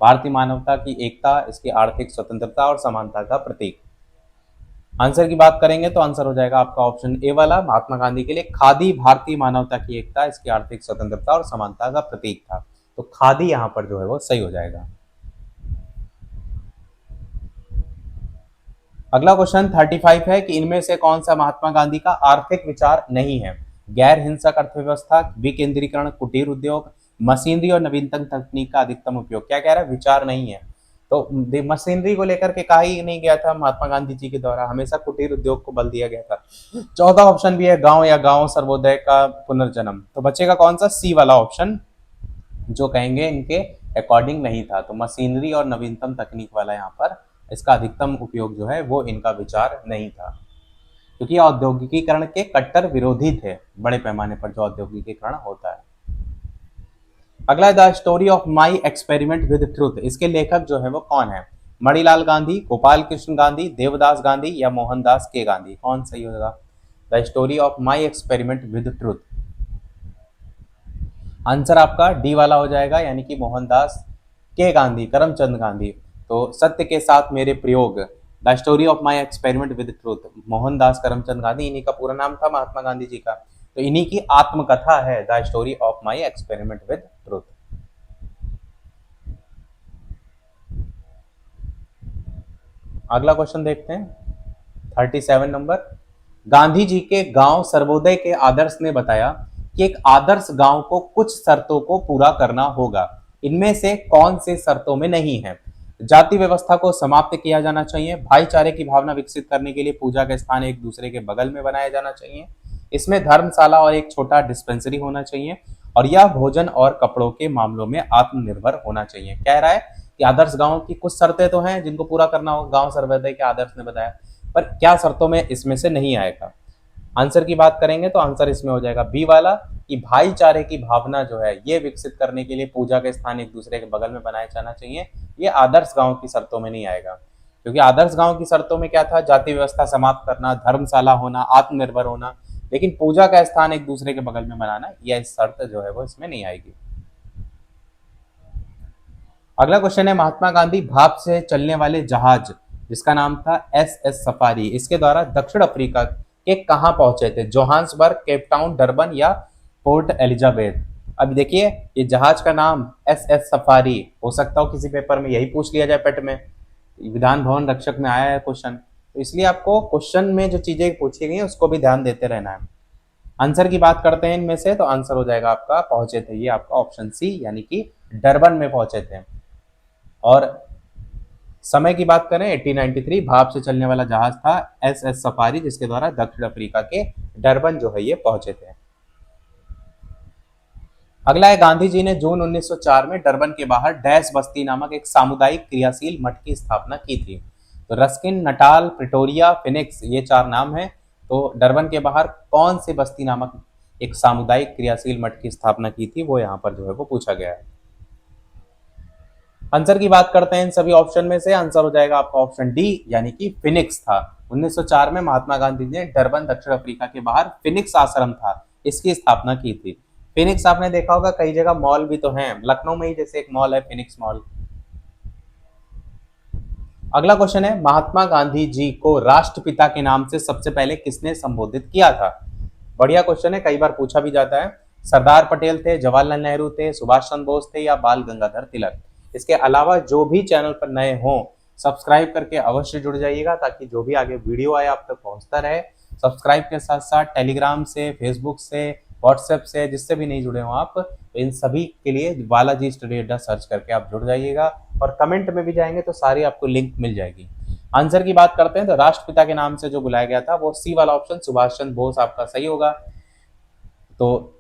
A: भारतीय मानवता की एकता, इसकी आर्थिक स्वतंत्रता और समानता का प्रतीक। आंसर की बात करेंगे तो आंसर हो जाएगा आपका ऑप्शन ए वाला, महात्मा गांधी के लिए खादी भारतीय मानवता की एकता, इसकी आर्थिक स्वतंत्रता और समानता का प्रतीक था। तो खादी यहाँ पर जो है वो सही हो जाएगा। अगला क्वेश्चन 35 है कि इनमें से कौन सा महात्मा गांधी का आर्थिक विचार नहीं है? गैर हिंसक अर्थव्यवस्था, विकेंद्रीकरण, कुटीर उद्योग, मशीनरी और नवीनतम तकनीक का अधिकतम उपयोग। क्या कह रहा है? विचार नहीं है। तो मशीनरी को लेकर के कहा ही नहीं गया था महात्मा गांधी जी के द्वारा, हमेशा कुटीर उद्योग को बल दिया गया था। चौथा ऑप्शन भी है, गांव या गांव सर्वोदय का पुनर्जन्म। तो बचेगा कौन सा? सी वाला ऑप्शन, जो कहेंगे इनके अकॉर्डिंग नहीं था। तो मशीनरी और नवीनतम तकनीक वाला यहाँ पर इसका अधिकतम उपयोग जो है वो इनका विचार नहीं था, क्योंकि औद्योगिकीकरण के कट्टर विरोधी थे, बड़े पैमाने पर जो औद्योगिकीकरण होता है। अगला, the story of my experiment with truth, इसके लेखक जो है वो कौन है? मणिलाल गांधी, गोपाल कृष्ण गांधी, देवदास गांधी या मोहनदास के गांधी? कौन सही होगा? The story of my experiment with truth. Answer आपका डी वाला हो जाएगा, यानी कि मोहनदास के गांधी, करमचंद गांधी। तो सत्य के साथ मेरे प्रयोग, the story of my experiment with truth, Mohandas Karamchand Gandhi, इन्हीं का पूरा नाम था महात्मा गांधी जी का। तो इन्हीं की आत्मकथा है the story of my experiment with truth. अगला क्वेश्चन देखते हैं 37 नंबर, गांधी जी के गांव सर्वोदय के आदर्श ने बताया कि एक आदर्श गांव को कुछ शर्तों को पूरा करना होगा, इनमें से कौन से शर्तों में नहीं है? जाति व्यवस्था को समाप्त किया जाना चाहिए, भाईचारे की भावना विकसित करने के लिए पूजा का स्थान एक दूसरे के बगल में बनाया जाना चाहिए, इसमें धर्मशाला और एक छोटा डिस्पेंसरी होना चाहिए, और यह भोजन और कपड़ों के मामलों में आत्मनिर्भर होना चाहिए। कह रहा है कि आदर्श गांव की कुछ शर्तें तो हैं जिनको पूरा करना होगा, गांव सर्वोदय के आदर्श ने बताया, पर क्या शर्तों में इसमें से नहीं आएगा? आंसर की बात करेंगे तो आंसर इसमें हो जाएगा बी वाला, कि भाईचारे की भावना जो है ये विकसित करने के लिए पूजा के स्थान एक दूसरे के बगल में बनाया जाना चाहिए। ये आदर्श गांव की शर्तों में नहीं आएगा, क्योंकि आदर्श गांव की शर्तों में क्या था? जाति व्यवस्था समाप्त करना, धर्मशाला होना, आत्मनिर्भर होना, लेकिन पूजा का स्थान एक दूसरे के बगल में बनाना, यह शर्त जो है वो इसमें नहीं आएगी। अगला क्वेश्चन है, महात्मा गांधी भाप से चलने वाले जहाज जिसका नाम था SS सफारी, इसके द्वारा दक्षिण अफ्रीका के कहां पहुंचे थे? जोहान्सबर्ग, केपटाउन, डरबन या पोर्ट एलिजाबेथ? अब देखिए, ये जहाज का नाम SS सफारी, हो सकता हो किसी पेपर में यही पूछ लिया जाए पेट में, विधान भवन रक्षक में आया है क्वेश्चन, तो इसलिए आपको क्वेश्चन में जो चीजें पूछी गई हैं उसको भी ध्यान देते रहना है। आंसर की बात करते हैं इनमें से, तो आंसर हो जाएगा आपका पहुंचे थे, ये आपका ऑप्शन सी, यानी कि डरबन में पहुंचे थे। और समय की बात करें 1893, भाप से चलने वाला जहाज था SS सफारी, जिसके द्वारा दक्षिण अफ्रीका के डरबन जो है ये पहुंचे थे। अगला है, गांधी जी ने जून 1904 में डरबन के बाहर डैश बस्ती नामक एक सामुदायिक क्रियाशील मठ की स्थापना की थी। तो रस्किन, नटाल, प्रिटोरिया, फिनिक्स, ये 4 नाम हैं। तो डरबन के बाहर कौन सी बस्ती नामक एक सामुदायिक क्रियाशील मठ की स्थापना की थी, वो यहाँ पर जो है वो पूछा गया है। आंसर की बात करते हैं इन सभी ऑप्शन में से, आंसर हो जाएगा आपका ऑप्शन डी, यानी कि फिनिक्स था। 1904 में महात्मा गांधी ने डरबन, दक्षिण अफ्रीका के बाहर फिनिक्स आश्रम था, इसकी स्थापना की थी। फिनिक्स आपने देखा होगा कई जगह मॉल भी तो हैं, लखनऊ में ही जैसे एक मॉल है फिनिक्स मॉल। अगला क्वेश्चन है, महात्मा गांधी जी को राष्ट्रपिता के नाम से सबसे पहले किसने संबोधित किया था? बढ़िया क्वेश्चन है, कई बार पूछा भी जाता है। सरदार पटेल थे, जवाहरलाल नेहरू थे, सुभाष चंद्र बोस थे, या बाल गंगाधर तिलक? इसके अलावा जो भी चैनल पर नए हों, सब्सक्राइब करके अवश्य जुड़ जाइएगा, ताकि जो भी आगे वीडियो आए आप तक पहुंचता रहे। सब्सक्राइब के साथ साथ टेलीग्राम से, फेसबुक से, व्हाट्सएप से, जिससे भी नहीं जुड़े हो आप, तो इन सभी के लिए बालाजी स्टडी अड्डा सर्च करके आप जुड़ जाइएगा। और कमेंट में भी जाएंगे तो सारी आपको लिंक मिल जाएगी। आंसर की बात करते हैं तो राष्ट्रपिता के नाम से जो बुलाया गया था वो सी वाला ऑप्शन सुभाष चंद्र बोस आपका सही होगा। तो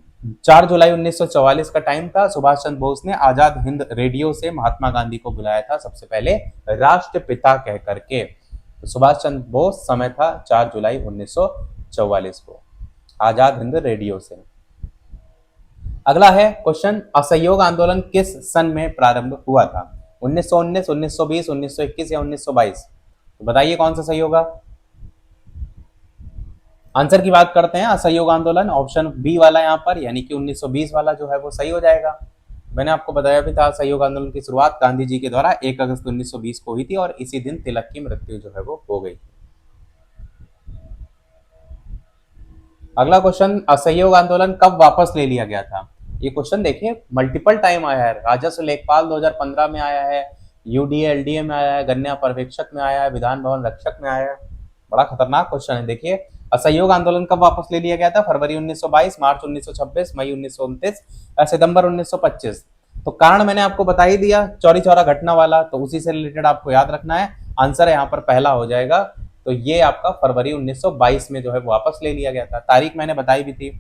A: 4 जुलाई 1944 का टाइम था, सुभाष चंद्र बोस ने आजाद हिंद रेडियो से महात्मा गांधी को बुलाया था सबसे पहले राष्ट्रपिता कह करके। तो सुभाष चंद्र बोस, समय था 4 जुलाई 1944 को, आजाद हिंद रेडियो से। अगला है क्वेश्चन, असहयोग आंदोलन किस सन में प्रारंभ हुआ था? 1919, 1920, 1921 या 1922? तो बताइए कौन सा सही होगा। आंसर की बात करते हैं, असहयोग आंदोलन ऑप्शन बी वाला यहाँ पर, यानी कि 1920 वाला जो है वो सही हो जाएगा। मैंने आपको बताया भी था, असहयोग आंदोलन की शुरुआत गांधी जी के द्वारा 1 अगस्त 1920 को हुई थी और इसी दिन तिलक की मृत्यु जो है वो हो गई। अगला क्वेश्चन, असहयोग आंदोलन कब वापस ले लिया गया था? ये क्वेश्चन देखिए मल्टीपल टाइम आया है। राजस्व लेखपाल 2015 में आया है, यूडीए एलडीए में आया है, गन्ना पर्यवेक्षक में आया है, विधान भवन रक्षक में आया है। बड़ा खतरनाक क्वेश्चन है। देखिए, असहयोग आंदोलन कब वापस ले लिया गया था? फरवरी 1922, मार्च 1926, मई 1929, सितंबर 1925? तो कारण मैंने आपको बता ही दिया, चौरी चौरा घटना वाला, तो उसी से रिलेटेड आपको याद रखना है। आंसर यहाँ पर पहला हो जाएगा। तो ये आपका फरवरी 1922 में जो है वापस ले लिया गया था। तारीख मैंने बताई भी थी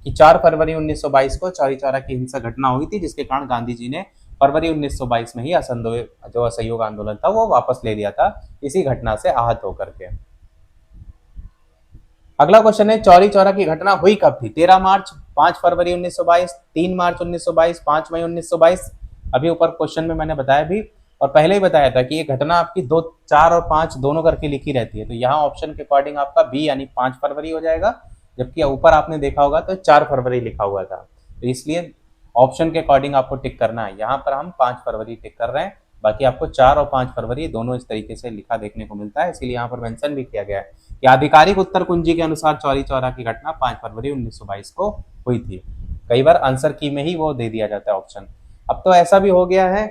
A: कि 4 फरवरी 1922 को चौरी चौरा की हिंसक घटना हुई थी, जिसके कारण गांधी जी ने फरवरी 1922 में ही जो असहयोग आंदोलन था वो वापस ले लिया था, इसी घटना से आहत होकर के। अगला क्वेश्चन है, चौरी चौरा की घटना हुई कब थी? 13 मार्च, 5 फरवरी 1922, 3 मार्च 1922, 5 मई 1922? अभी ऊपर क्वेश्चन में मैंने बताया भी और पहले ही बताया था कि ये घटना आपकी 2, 4 और 5 दोनों करके लिखी रहती है। तो यहाँ ऑप्शन के अकॉर्डिंग आपका बी यानी 5 फरवरी हो जाएगा, जबकि ऊपर आपने देखा होगा तो 4 फरवरी लिखा हुआ था। तो इसलिए ऑप्शन के अकॉर्डिंग आपको टिक करना है। यहाँ पर हम 5 फरवरी टिक कर रहे हैं, बाकी आपको 4 और 5 फरवरी दोनों इस तरीके से लिखा देखने को मिलता है, इसीलिए यहाँ पर मेंशन भी किया गया है कि आधिकारिक उत्तर कुंजी के अनुसार चौरी चौरा की घटना 5 फरवरी 1922 को हुई थी। कई बार आंसर की में ही वो दे दिया जाता है ऑप्शन। अब तो ऐसा भी हो गया है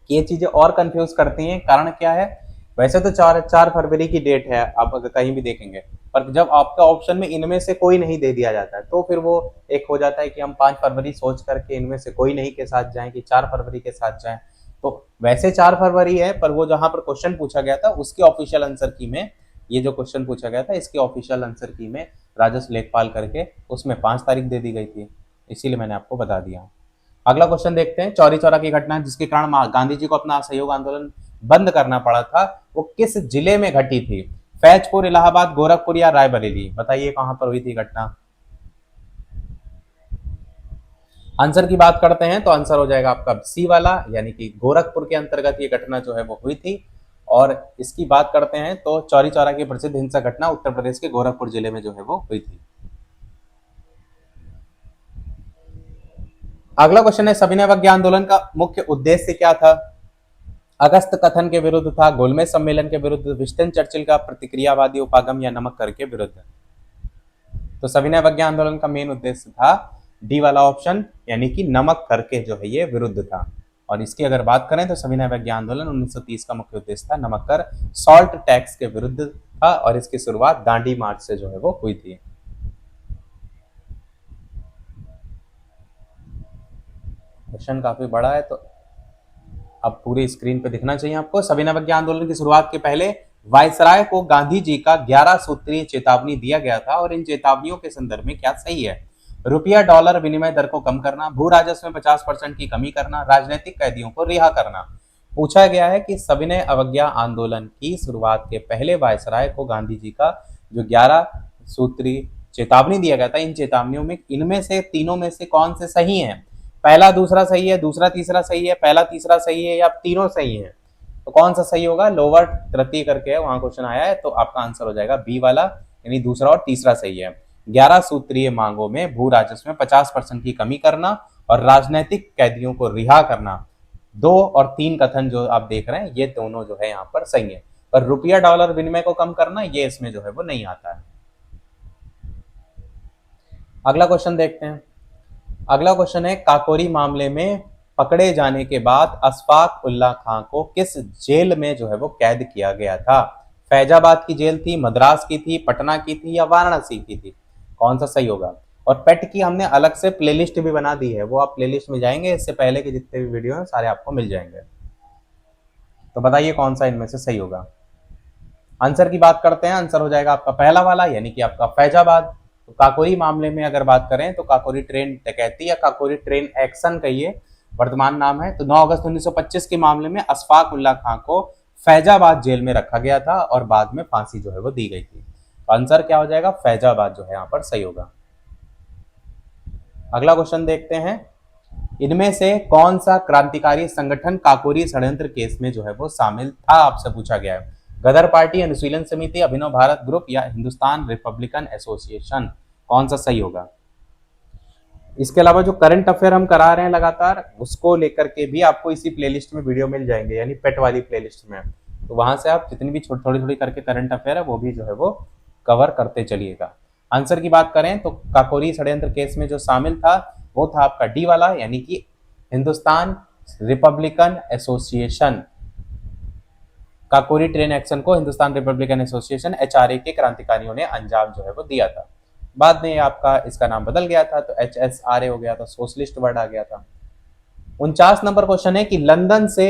A: कि ये चीजें और कंफ्यूज करती हैं। कारण क्या है? वैसे तो 4 फरवरी की डेट है, आप अगर कहीं भी देखेंगे, पर जब आपका ऑप्शन में इनमें से कोई नहीं दे दिया जाता है तो फिर वो एक हो जाता है कि हम 5 फरवरी सोच करके इनमें से कोई नहीं के साथ जाएं कि 4 फरवरी के साथ जाएं। तो वैसे 4 फरवरी है, पर वो जहां पर क्वेश्चन पूछा गया था उसके ऑफिशियल आंसर की में, ये जो क्वेश्चन पूछा गया था इसके ऑफिशियल आंसर की में राजस्व लेखपाल करके उसमें 5 तारीख दे दी गई थी, इसीलिए मैंने आपको बता दिया। अगला क्वेश्चन देखते हैं, चौरी चौरा की घटना जिसके कारण गांधी जी को अपना असहयोग आंदोलन बंद करना पड़ा था, वो किस जिले में घटी थी? फैजपुर, इलाहाबाद, गोरखपुर या रायबरेली? बताइए कहां पर हुई थी घटना। आंसर की बात करते हैं तो आंसर हो जाएगा आपका सी वाला, यानी कि गोरखपुर के अंतर्गत ये घटना जो है वो हुई थी। और इसकी बात करते हैं तो चौरी चौरा की प्रसिद्ध हिंसक घटना उत्तर प्रदेश के गोरखपुर जिले में जो है वो हुई थी। अगला क्वेश्चन है, सविनय अवज्ञा आंदोलन का मुख्य उद्देश्य क्या था? अगस्त कथन के विरुद्ध था, गोलमेज सम्मेलन के विरुद्ध, विंस्टन चर्चिल का प्रतिक्रियावादी उपागम या नमक कर के विरुद्ध? तो सविनय अवज्ञा आंदोलन का मेन उद्देश्य था डी वाला ऑप्शन, यानी कि नमक कर के जो है ये विरुद्ध था। और इसकी अगर बात करें तो सविनय अवज्ञा आंदोलन 1930 का मुख्य उद्देश्य था नमक कर, सॉल्ट टैक्स के विरुद्ध था, और इसकी शुरुआत दांडी मार्च से जो है वो हुई थी। क्वेश्चन काफी बड़ा है तो अब पूरी स्क्रीन पे दिखना चाहिए आपको। सविनय अवज्ञा आंदोलन की शुरुआत के पहले वायसराय को गांधी जी का 11 सूत्रीय चेतावनी दिया गया था, और इन चेतावनियों के संदर्भ में क्या सही है? रुपया डॉलर विनिमय दर को कम करना, भू राजस्व में 50% की कमी करना, राजनीतिक कैदियों को रिहा करना। पूछा गया है कि सविनय अवज्ञा आंदोलन की शुरुआत के पहले वायसराय को गांधी जी का जो 11 सूत्री चेतावनी दिया गया था, इन चेतावनियों में इनमें से तीनों में से कौन से सही हैं? पहला दूसरा सही है, दूसरा तीसरा सही है, पहला तीसरा सही है, या तीनों सही है? तो कौन सा सही होगा? लोअर तृतीय करके वहां क्वेश्चन आया है, तो आपका आंसर हो जाएगा बी वाला, यानी दूसरा और तीसरा सही है। 11 सूत्रीय मांगों में भू राजस्व में 50% की कमी करना और राजनीतिक कैदियों को रिहा करना, 2 और 3 कथन जो आप देख रहे हैं ये दोनों जो है यहाँ पर सही है। पर रुपया डॉलर विनिमय को कम करना ये इसमें जो है वो नहीं आता है। अगला क्वेश्चन देखते हैं। अगला क्वेश्चन है, काकोरी मामले में पकड़े जाने के बाद अशफाक उल्ला खां को किस जेल में जो है वो कैद किया गया था? फैजाबाद की जेल थी, मद्रास की थी, पटना की थी, या वाराणसी की थी? कौन सा सही होगा? और पेट की हमने अलग से प्लेलिस्ट भी बना दी है, वो आप प्लेलिस्ट में जाएंगे, इससे पहले के जितने भी वीडियो हैं सारे आपको मिल जाएंगे। तो बताइए कौन सा इनमें से सही होगा? आंसर की बात करते हैं, आंसर हो जाएगा आपका पहला वाला, यानी कि आपका फैजाबाद। तो काकोरी मामले में अगर बात करें तो काकोरी ट्रेन डकैती या काकोरी ट्रेन एक्शन कहिए, वर्तमान नाम है। तो 9 अगस्त 1925 के मामले में अशफाक उल्ला खां को फैजाबाद जेल में रखा गया था और बाद में फांसी जो है वो दी गई थी। तो आंसर क्या हो जाएगा? फैजाबाद जो है यहाँ पर सही होगा। अगला क्वेश्चन देखते हैं, इनमें से कौन सा क्रांतिकारी संगठन काकोरी षड्यंत्र केस में जो है वो शामिल था? आपसे पूछा गया है। गदर पार्टी, अनुशीलन समिति, अभिनव भारत ग्रुप, या हिंदुस्तान रिपब्लिकन एसोसिएशन? कौन सा सही होगा? इसके अलावा जो करंट अफेयर हम करा रहे हैं लगातार, उसको लेकर के भी आपको इसी प्लेलिस्ट में वीडियो मिल जाएंगे, यानी पेट वाली प्लेलिस्ट में। तो वहां से आप जितनी भी थोड़ी थोड़ी करके करंट अफेयर है वो भी जो है वो कवर करते चलिएगा। आंसर की बात करें तो काकोरी षड्यंत्र केस में जो शामिल था वो था आपका डी वाला, यानी कि Hindustan Republican association. Kakori train action को हिंदुस्तान रिपब्लिकन एसोसिएशन एचआरए के क्रांतिकारियों ने अंजाम जो है वो दिया था। बाद में आपका इसका नाम बदल गया था, तो एचएसआरए हो गया था, सोशलिस्ट वर्ड आ गया था। 49 नंबर क्वेश्चन है कि लंदन से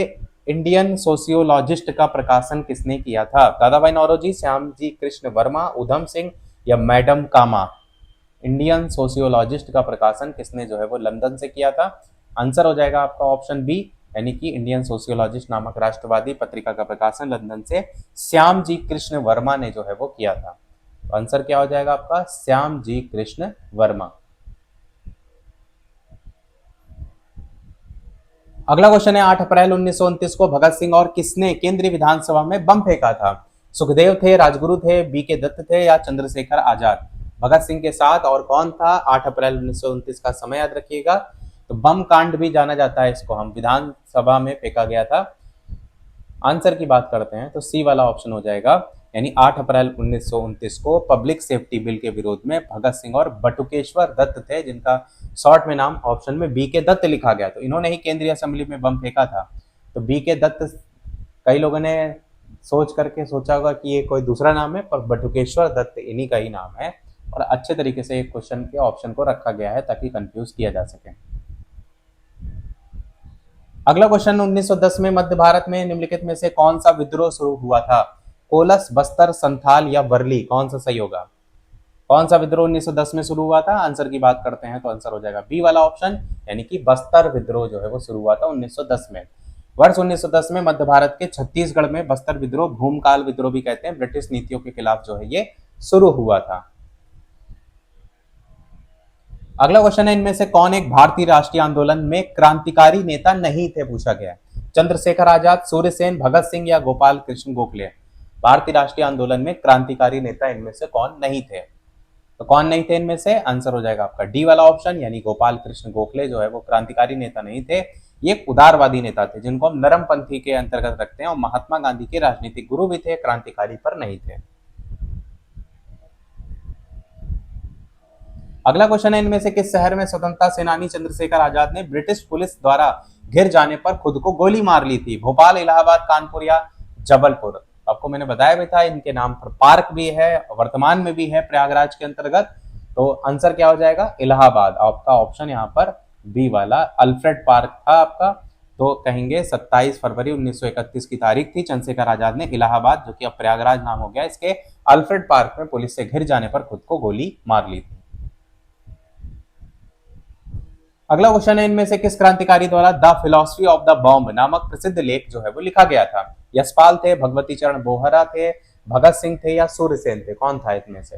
A: इंडियन सोशियोलॉजिस्ट का प्रकाशन किसने किया था? दादाभाई नौरोजी, श्यामजी कृष्ण वर्मा, उधम सिंह, या मैडम कामा? इंडियन सोशियोलॉजिस्ट का प्रकाशन किसने जो है वो लंदन से किया था? आंसर हो जाएगा आपका ऑप्शन बी, यानी कि इंडियन सोशियोलॉजिस्ट नामक राष्ट्रवादी पत्रिका का प्रकाशन लंदन से श्याम जी कृष्ण वर्मा ने जो है वो किया था। तो आंसर क्या हो जाएगा आपका? श्याम जी कृष्ण वर्मा। अगला क्वेश्चन है, 8 अप्रैल 1929 को भगत सिंह और किसने केंद्रीय विधानसभा में बम फेंका था? सुखदेव थे, राजगुरु थे, बीके दत्त थे, या चंद्रशेखर आजाद? भगत सिंह के साथ और कौन था? 8 अप्रैल 1929 का समय याद रखिएगा। तो बम कांड भी जाना जाता है इसको, हम विधानसभा में फेंका गया था। आंसर की बात करते हैं तो सी वाला ऑप्शन हो जाएगा, यानी 8 अप्रैल 1929 को पब्लिक सेफ्टी बिल के विरोध में भगत सिंह और बटुकेश्वर दत्त थे, जिनका शॉर्ट में नाम ऑप्शन में बी के दत्त लिखा गया, तो इन्होंने ही केंद्रीय असेंबली में बम फेंका था। तो बी के दत्त, कई लोगों ने सोच करके सोचा होगा कि ये कोई दूसरा नाम है, पर बटुकेश्वर दत्त इन्हीं का ही नाम है, और अच्छे तरीके से एक क्वेश्चन के ऑप्शन को रखा गया है ताकि कंफ्यूज किया जा सके। अगला क्वेश्चन, 1910 में मध्य भारत में निम्नलिखित में से कौन सा विद्रोह शुरू हुआ था? कोलस, बस्तर, संथाल, या वर्ली? कौन सा सही होगा? कौन सा विद्रोह 1910 में शुरू हुआ था? आंसर की बात करते हैं तो आंसर हो जाएगा बी वाला ऑप्शन, यानी कि बस्तर विद्रोह जो है वो शुरू हुआ था 1910 में। वर्ष 1910 में मध्य भारत के छत्तीसगढ़ में बस्तर विद्रोह, भूमकाल विद्रोह भी कहते हैं, ब्रिटिश नीतियों के खिलाफ जो है ये शुरू हुआ था। अगला क्वेश्चन है, इनमें से कौन एक भारतीय राष्ट्रीय आंदोलन में क्रांतिकारी नेता नहीं थे? पूछा गया। चंद्रशेखर आजाद, सूर्यसेन, भगत सिंह, या गोपाल कृष्ण गोखले? भारतीय राष्ट्रीय आंदोलन में क्रांतिकारी नेता इनमें से कौन नहीं थे? तो कौन नहीं थे इनमें से? आंसर हो जाएगा आपका डी वाला ऑप्शन, यानी गोपाल कृष्ण गोखले जो है वो क्रांतिकारी नेता नहीं थे, ये एक उदारवादी नेता थे, जिनको हम नरमपंथी के अंतर्गत रखते हैं, और महात्मा गांधी के राजनीतिक गुरु भी थे, क्रांतिकारी पर नहीं थे। अगला क्वेश्चन है, इनमें से किस शहर में स्वतंत्रता सेनानी चंद्रशेखर आजाद ने ब्रिटिश पुलिस द्वारा घिर जाने पर खुद को गोली मार ली थी? भोपाल, इलाहाबाद, कानपुर, या जबलपुर? आपको मैंने बताया भी था, इनके नाम पर पार्क भी है, वर्तमान में भी है प्रयागराज के अंतर्गत। तो आंसर क्या हो जाएगा? इलाहाबाद। आपका ऑप्शन यहाँ पर बी वाला अल्फ्रेड पार्क था आपका। तो कहेंगे 27 फरवरी 1931 की तारीख थी, चंद्रशेखर आजाद ने इलाहाबाद, जो कि अब प्रयागराज नाम हो गया, इसके अल्फ्रेड पार्क में पुलिस से घिर जाने पर खुद को गोली मार ली थी। अगला क्वेश्चन है, इनमें से किस क्रांतिकारी द्वारा the philosophy of the bomb नामक प्रसिद्ध लेख जो है वो लिखा गया था? यशपाल थे, भगवती चरण बोहरा थे, भगत सिंह थे या सूर्यसेन थे? कौन था इनमें से?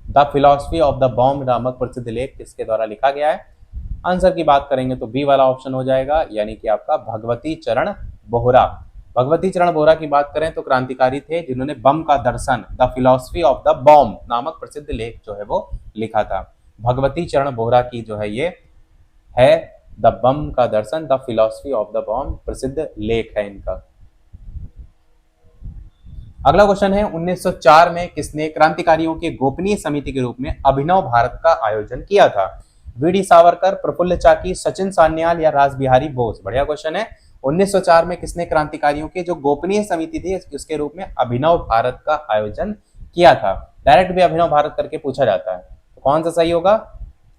A: The philosophy of the bomb नामक प्रसिद्ध लेख किसके द्वारा लिखा गया है? आंसर की बात करेंगे तो बी वाला ऑप्शन हो जाएगा, यानी कि आपका भगवती चरण बोहरा। भगवती चरण बोहरा की बात करें तो क्रांतिकारी थे जिन्होंने बम का दर्शन the philosophy of the bomb नामक प्रसिद्ध लेख जो है वो लिखा था। भगवती चरण बोहरा की जो है ये है द बम का दर्शन the philosophy of the bomb प्रसिद्ध लेख है इनका। अगला क्वेश्चन है, 1904 में किसने क्रांतिकारियों के गोपनीय समिति के रूप में अभिनव भारत का आयोजन किया था? वीडी सावरकर, प्रफुल्ल चाकी, सचिन सान्याल या रासबिहारी बोस? बढ़िया क्वेश्चन है। 1904 में किसने क्रांतिकारियों के जो गोपनीय समिति थी उसके रूप में अभिनव भारत का आयोजन किया था? डायरेक्ट भी अभिनव भारत करके पूछा जाता है, तो कौन सा सही होगा?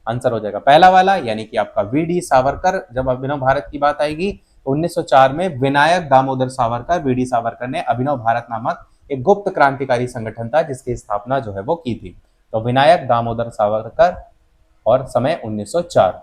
A: आंसर हो जाएगा पहला वाला, यानी कि आपका वीडी सावरकर। जब अभिनव भारत की बात आएगी तो 1904 में विनायक दामोदर सावरकर, वीडी सावरकर ने अभिनव भारत नामक एक गुप्त क्रांतिकारी संगठन था जिसकी स्थापना जो है वो की थी। तो विनायक दामोदर सावरकर और समय 1904।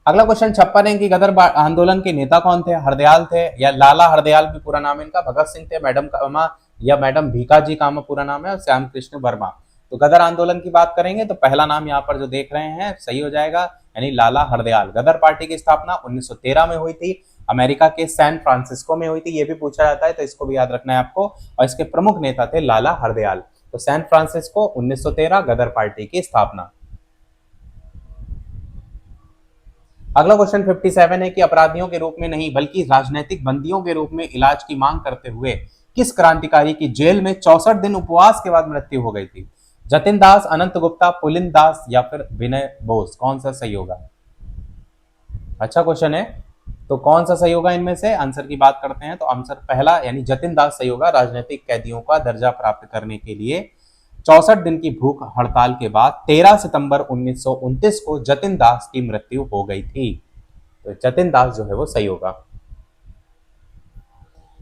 A: अगला क्वेश्चन 56 है कि गदर आंदोलन के नेता कौन थे? हरदयाल थे या लाला हरदयाल भी पूरा नाम है इनका, भगत सिंह थे, मैडम कामा या मैडम भीकाजी कामा पूरा नाम है, और श्याम कृष्ण वर्मा। तो गदर आंदोलन की बात करेंगे तो पहला नाम यहाँ पर जो देख रहे हैं सही हो जाएगा, यानी लाला हरदयाल। गदर पार्टी की स्थापना 1913 में हुई थी, अमेरिका के सैन फ्रांसिस्को में हुई थी। ये भी पूछा जाता है तो इसको भी याद रखना है आपको। और इसके प्रमुख नेता थे लाला हरदयाल। तो सैन फ्रांसिस्को 1913 गदर पार्टी की स्थापना। अगला क्वेश्चन 57 है कि अपराधियों के रूप में नहीं बल्कि राजनीतिक बंदियों के रूप में इलाज की मांग करते हुए किस क्रांतिकारी की जेल में 64 दिन उपवास के बाद मृत्यु हो गई थी? जतिन दास, अनंत गुप्ता, पुलिन दास या फिर विनय बोस? कौन सा सही होगा? अच्छा क्वेश्चन है, तो कौन सा सही होगा इनमें से? आंसर की बात करते हैं तो आंसर पहला यानी जतिन दास सही होगा। राजनीतिक कैदियों का दर्जा प्राप्त करने के लिए 64 दिन की भूख हड़ताल के बाद 13 सितंबर 1929 को जतिन दास की मृत्यु हो गई थी। तो जतिन दास जो है वो सही होगा।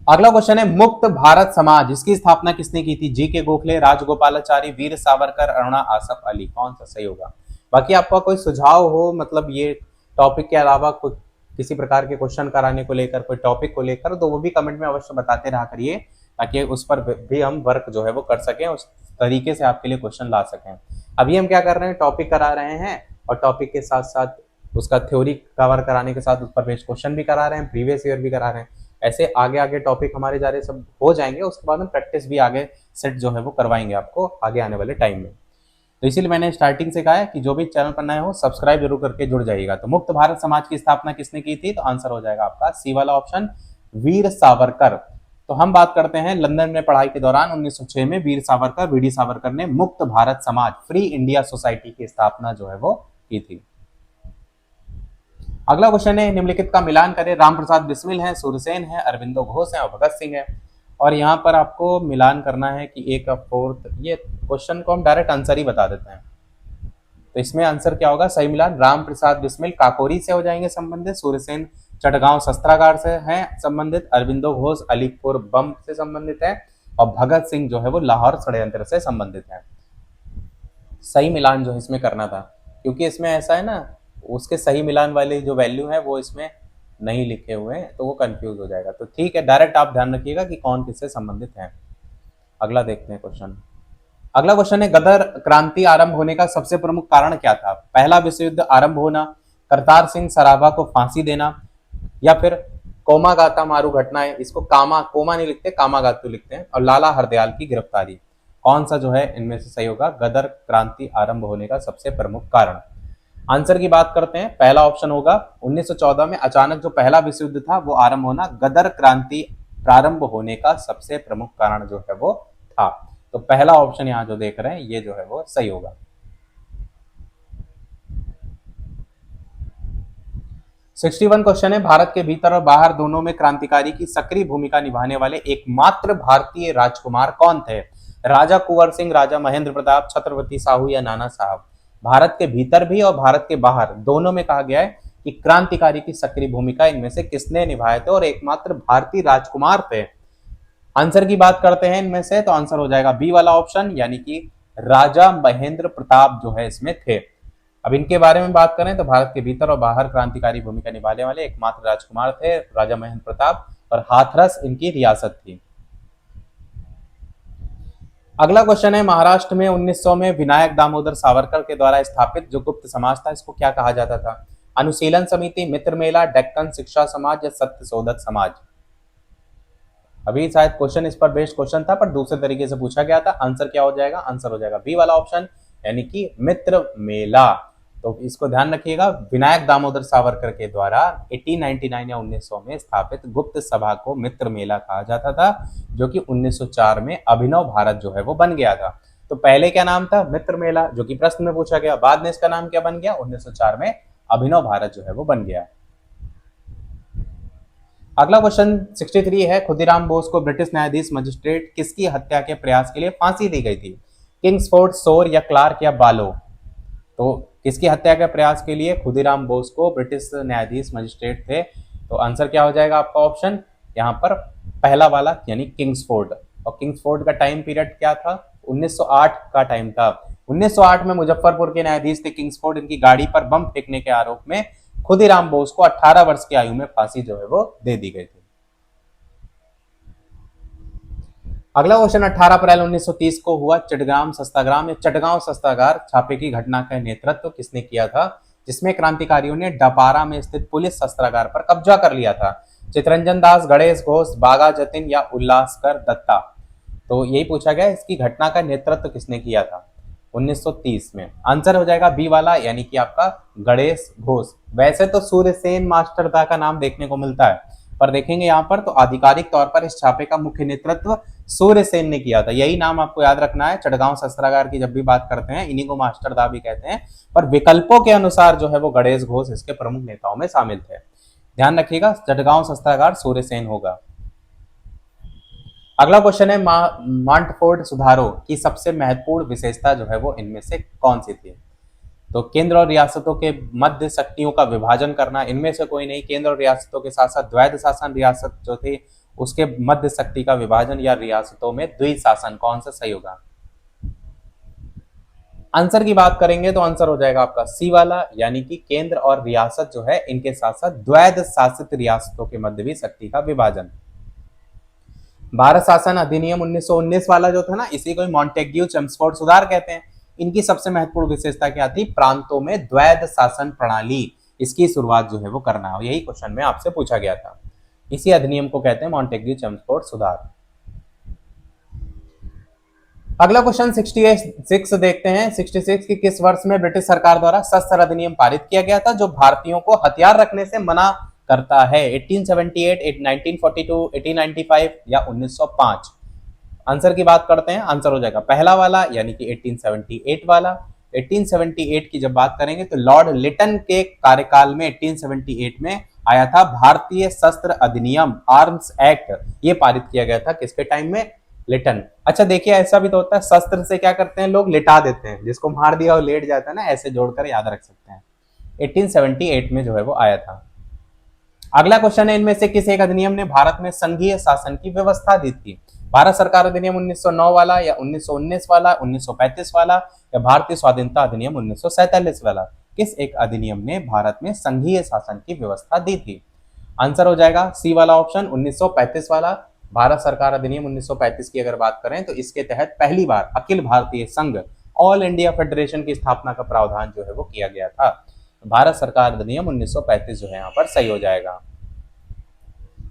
A: अगला क्वेश्चन है, मुक्त भारत समाज इसकी स्थापना किसने की थी? जी के गोखले, राजगोपालाचारी, वीर सावरकर, अरुणा आसफ अली? कौन सा सही होगा? बाकी आपका कोई सुझाव हो, मतलब ये टॉपिक के अलावा किसी प्रकार के क्वेश्चन कराने को लेकर, कोई टॉपिक को लेकर, तो वो भी कमेंट में अवश्य बताते रहा करिए ताकि उस पर भी हम वर्क जो है वो कर सकें, उस तरीके से आपके लिए क्वेश्चन ला सकें। अभी हम क्या कर रहे हैं, टॉपिक करा रहे हैं और टॉपिक के साथ साथ उसका थ्योरी कवर कराने के साथ उस पर बेस्ड क्वेश्चन भी करा रहे हैं, प्रीवियस ईयर भी करा रहे हैं। ऐसे आगे आगे टॉपिक हमारे जा रहे सब हो जाएंगे, उसके बाद हम प्रैक्टिस भी आगे सेट जो है वो करवाएंगे आपको आगे आने वाले टाइम में। तो इसीलिए मैंने स्टार्टिंग से कहा है कि जो भी चैनल पर नए हो सब्सक्राइब जरूर करके जुड़ जाइएगा। तो मुक्त भारत समाज की स्थापना किसने की थी? तो आंसर हो जाएगा आपका सी वाला ऑप्शन, वीर सावरकर। तो हम बात करते हैं लंदन में पढ़ाई के दौरान 1906 में वीर सावरकर, वीडी सावरकर ने मुक्त भारत समाज, फ्री इंडिया सोसाइटी की स्थापना जो है वो की थी। अगला क्वेश्चन है, निम्नलिखित का मिलान करें। राम प्रसाद बिस्मिल है, सूर्यसेन है, अरविंदो घोष है और भगत सिंह है। और यहाँ पर आपको मिलान करना है कि एक फोर्थ, ये क्वेश्चन को हम डायरेक्ट आंसर ही बता देते हैं। तो इसमें आंसर क्या होगा? सही मिलान राम प्रसाद बिस्मिल काकोरी से हो जाएंगे संबंधित, सूर्यसेन चटगांव शस्त्रागार से हैं संबंधित, अरविंदो घोष अलीपुर बम से संबंधित है और भगत सिंह जो है वो लाहौर षड्यंत्र से संबंधित है। सही मिलान जो इसमें करना था, क्योंकि इसमें ऐसा है ना, उसके सही मिलान वाले जो वैल्यू है वो इसमें नहीं लिखे हुए हैं तो वो कंफ्यूज हो जाएगा। तो ठीक है, डायरेक्ट आप ध्यान रखिएगा कि कौन किससे संबंधित है। अगला देखते हैं क्वेश्चन। अगला क्वेश्चन है, गदर क्रांति आरंभ होने का सबसे प्रमुख कारण क्या था? पहला विश्व युद्ध आरंभ होना, करतार सिंह सराभा को फांसी देना या फिर कोमागाता मारू घटनाएं, इसको कोमा नहीं लिखते, कामागातु लिखते हैं, और लाला हरदयाल की गिरफ्तारी? कौन सा जो है इनमें से सही होगा? गदर क्रांति आरंभ होने का सबसे प्रमुख कारण। आंसर की बात करते हैं, पहला ऑप्शन होगा 1914 में अचानक जो पहला विश्व युद्ध था वो आरंभ होना गदर क्रांति प्रारंभ होने का सबसे प्रमुख कारण जो है वो था। तो पहला ऑप्शन यहाँ जो देख रहे हैं ये जो है वो सही होगा। 61 क्वेश्चन है, भारत के भीतर और बाहर दोनों में क्रांतिकारी की सक्रिय भूमिका निभाने वाले एकमात्र भारतीय राजकुमार कौन थे? राजा कुंवर सिंह, राजा महेंद्र प्रताप, छत्रपति साहू या नाना साहब? भारत के भीतर भी और भारत के बाहर दोनों में कहा गया है कि क्रांतिकारी की सक्रिय भूमिका इनमें से किसने निभाए थे और एकमात्र भारतीय राजकुमार थे? आंसर की बात करते हैं इनमें से, तो आंसर हो जाएगा बी वाला ऑप्शन, यानी कि राजा महेंद्र प्रताप जो है इसमें थे। अब इनके बारे में बात करें तो भारत के भीतर और बाहर क्रांतिकारी भूमिका निभाने वाले एकमात्र राजकुमार थे राजा महेंद्र प्रताप, और हाथरस इनकी रियासत थी। अगला क्वेश्चन है, महाराष्ट्र में 1900 में विनायक दामोदर सावरकर के द्वारा स्थापित जो गुप्त समाज था, इसको क्या कहा जाता था? अनुशीलन समिति, मित्र मेला, डेक्कन शिक्षा समाज या सत्यशोधक समाज? अभी शायद क्वेश्चन इस पर बेस्ड क्वेश्चन था, पर दूसरे तरीके से पूछा गया था। आंसर क्या हो जाएगा? आंसर हो जाएगा बी वाला ऑप्शन, यानी कि मित्र मेला। तो इसको ध्यान रखिएगा, विनायक दामोदर सावरकर के द्वारा 1899 या 1900 में स्थापित गुप्त सभा को मित्र मेला कहा जाता था, जो कि 1904 में अभिनव भारत जो है वो बन गया था। तो पहले क्या नाम था? मित्र मेला, जो कि प्रश्न में पूछा गया। बाद में इसका नाम क्या बन गया? 1904 में अभिनव भारत जो है वो बन गया। अगला क्वेश्चन 63 है, खुदीराम बोस को ब्रिटिश न्यायाधीश मजिस्ट्रेट किसकी हत्या के प्रयास के लिए फांसी दी गई थी? किंग्सफोर्ड, शोर या क्लार्क या बालो? तो किसकी हत्या के प्रयास के लिए खुदीराम बोस को ब्रिटिश न्यायाधीश मजिस्ट्रेट थे? तो आंसर क्या हो जाएगा आपका ऑप्शन यहाँ पर पहला वाला, यानी किंग्सफोर्ड। और किंग्सफोर्ड का टाइम पीरियड क्या था? 1908 का टाइम था। 1908 में मुजफ्फरपुर के न्यायाधीश थे किंग्सफोर्ड। इनकी गाड़ी पर बम फेंकने के आरोप में खुदीराम बोस को 18 वर्ष की आयु में फांसी जो है वो दे दी गई थी। अगला क्वेश्चन 18 अप्रैल 1930 को हुआ चिटगांव सत्याग्रह या चटगांव सत्याग्रह छापे की घटना का नेतृत्व किसने किया था, जिसमें क्रांतिकारियों ने डपारा में स्थित पुलिस शस्त्रागार पर कब्जा कर लिया था? चितरंजन दास, गणेश घोष, बागा जतिन या उल्लासकर दत्ता? तो यही पूछा गया, इसकी घटना का नेतृत्व किसने किया था 1930 में? आंसर हो जाएगा बी वाला, यानी कि आपका गणेश घोष। वैसे तो सूर्यसेन मास्टरदा का नाम देखने को मिलता है, पर देखेंगे यहाँ पर तो आधिकारिक तौर पर इस छापे का मुख्य नेतृत्व सूर्यसेन ने किया था। यही नाम आपको याद रखना है। चटगांव शस्त्रागार की जब भी बात करते हैं, इन्हीं को मास्टरदा भी कहते हैं, पर विकल्पों के अनुसार जो है वो गणेश घोष इसके प्रमुख नेताओं में शामिल थे। ध्यान रखिएगा, चटगांव शस्त्रागार सूर्यसेन होगा। अगला क्वेश्चन है, मांटफोर्ड सुधारों की सबसे महत्वपूर्ण विशेषता जो है वो इनमें से कौन सी थी? तो केंद्र और रियासतों के मध्य शक्तियों का विभाजन करना, इनमें से कोई नहीं। केंद्र और रियासतों के साथ साथ द्वैध शासन रियासत जो थी उसके मध्य शक्ति का विभाजन, या रियासतों में द्विशासन, कौन सा सही होगा? आंसर की बात करेंगे तो आंसर हो जाएगा आपका सी वाला, यानी कि केंद्र और रियासत जो है इनके साथ साथ द्वैध शासित रियासतों के मध्य भी शक्ति का विभाजन। भारत शासन अधिनियम 1919 वाला जो था ना, इसी को मॉन्टेग्यू चेम्सफोर्ड सुधार कहते हैं। इनकी सबसे महत्वपूर्ण विशेषता क्या थी? प्रांतों में द्वैध शासन प्रणाली, इसकी शुरुआत जो है वो करना हो। यही क्वेश्चन में आपसे पूछा गया था। इसी अधिनियम को कहते हैं मॉन्टेग्यू चेम्सफोर्ड सुधार। अगला क्वेश्चन 66 देखते हैं। 66 की किस वर्ष में ब्रिटिश सरकार द्वारा शस्त्र अधिनियम पारित किया गया था, जो भारतीयों को हथियार रखने से मना करता है? 1878, 1942, 1895 या 1905? आंसर की बात करते हैं, आंसर हो जाएगा पहला वाला, यानी कि 1878 वाला। 1878 की जब बात करेंगे तो लॉर्ड लिटन के कार्यकाल में 1878 में आया था भारतीय शस्त्र अधिनियम, आर्म्स एक्ट। ये पारित किया गया था किसके टाइम में? लिटन। अच्छा देखिए, ऐसा भी तो होता है, शस्त्र से क्या करते हैं लोग? लिटा देते हैं, जिसको मार दिया वो लेट जाता है ना, ऐसे जोड़कर याद रख सकते हैं। 1878 में जो है वो आया था। अगला क्वेश्चन है, इनमें से किस एक अधिनियम ने भारत में संघीय शासन की व्यवस्था दी थी? भारत सरकार अधिनियम 1909 वाला, या 1919 वाला, 1935 वाला, या भारतीय स्वाधीनता अधिनियम 1947 वाला? किस एक अधिनियम ने भारत में संघीय शासन की व्यवस्था दी थी? आंसर हो जाएगा सी वाला ऑप्शन, 1935 वाला। भारत सरकार अधिनियम 1935 की अगर बात करें तो इसके तहत पहली बार अखिल भारतीय संघ, ऑल इंडिया फेडरेशन की स्थापना का प्रावधान जो है वो किया गया था। भारत सरकार अधिनियम 1935 जो है यहाँ पर सही हो जाएगा।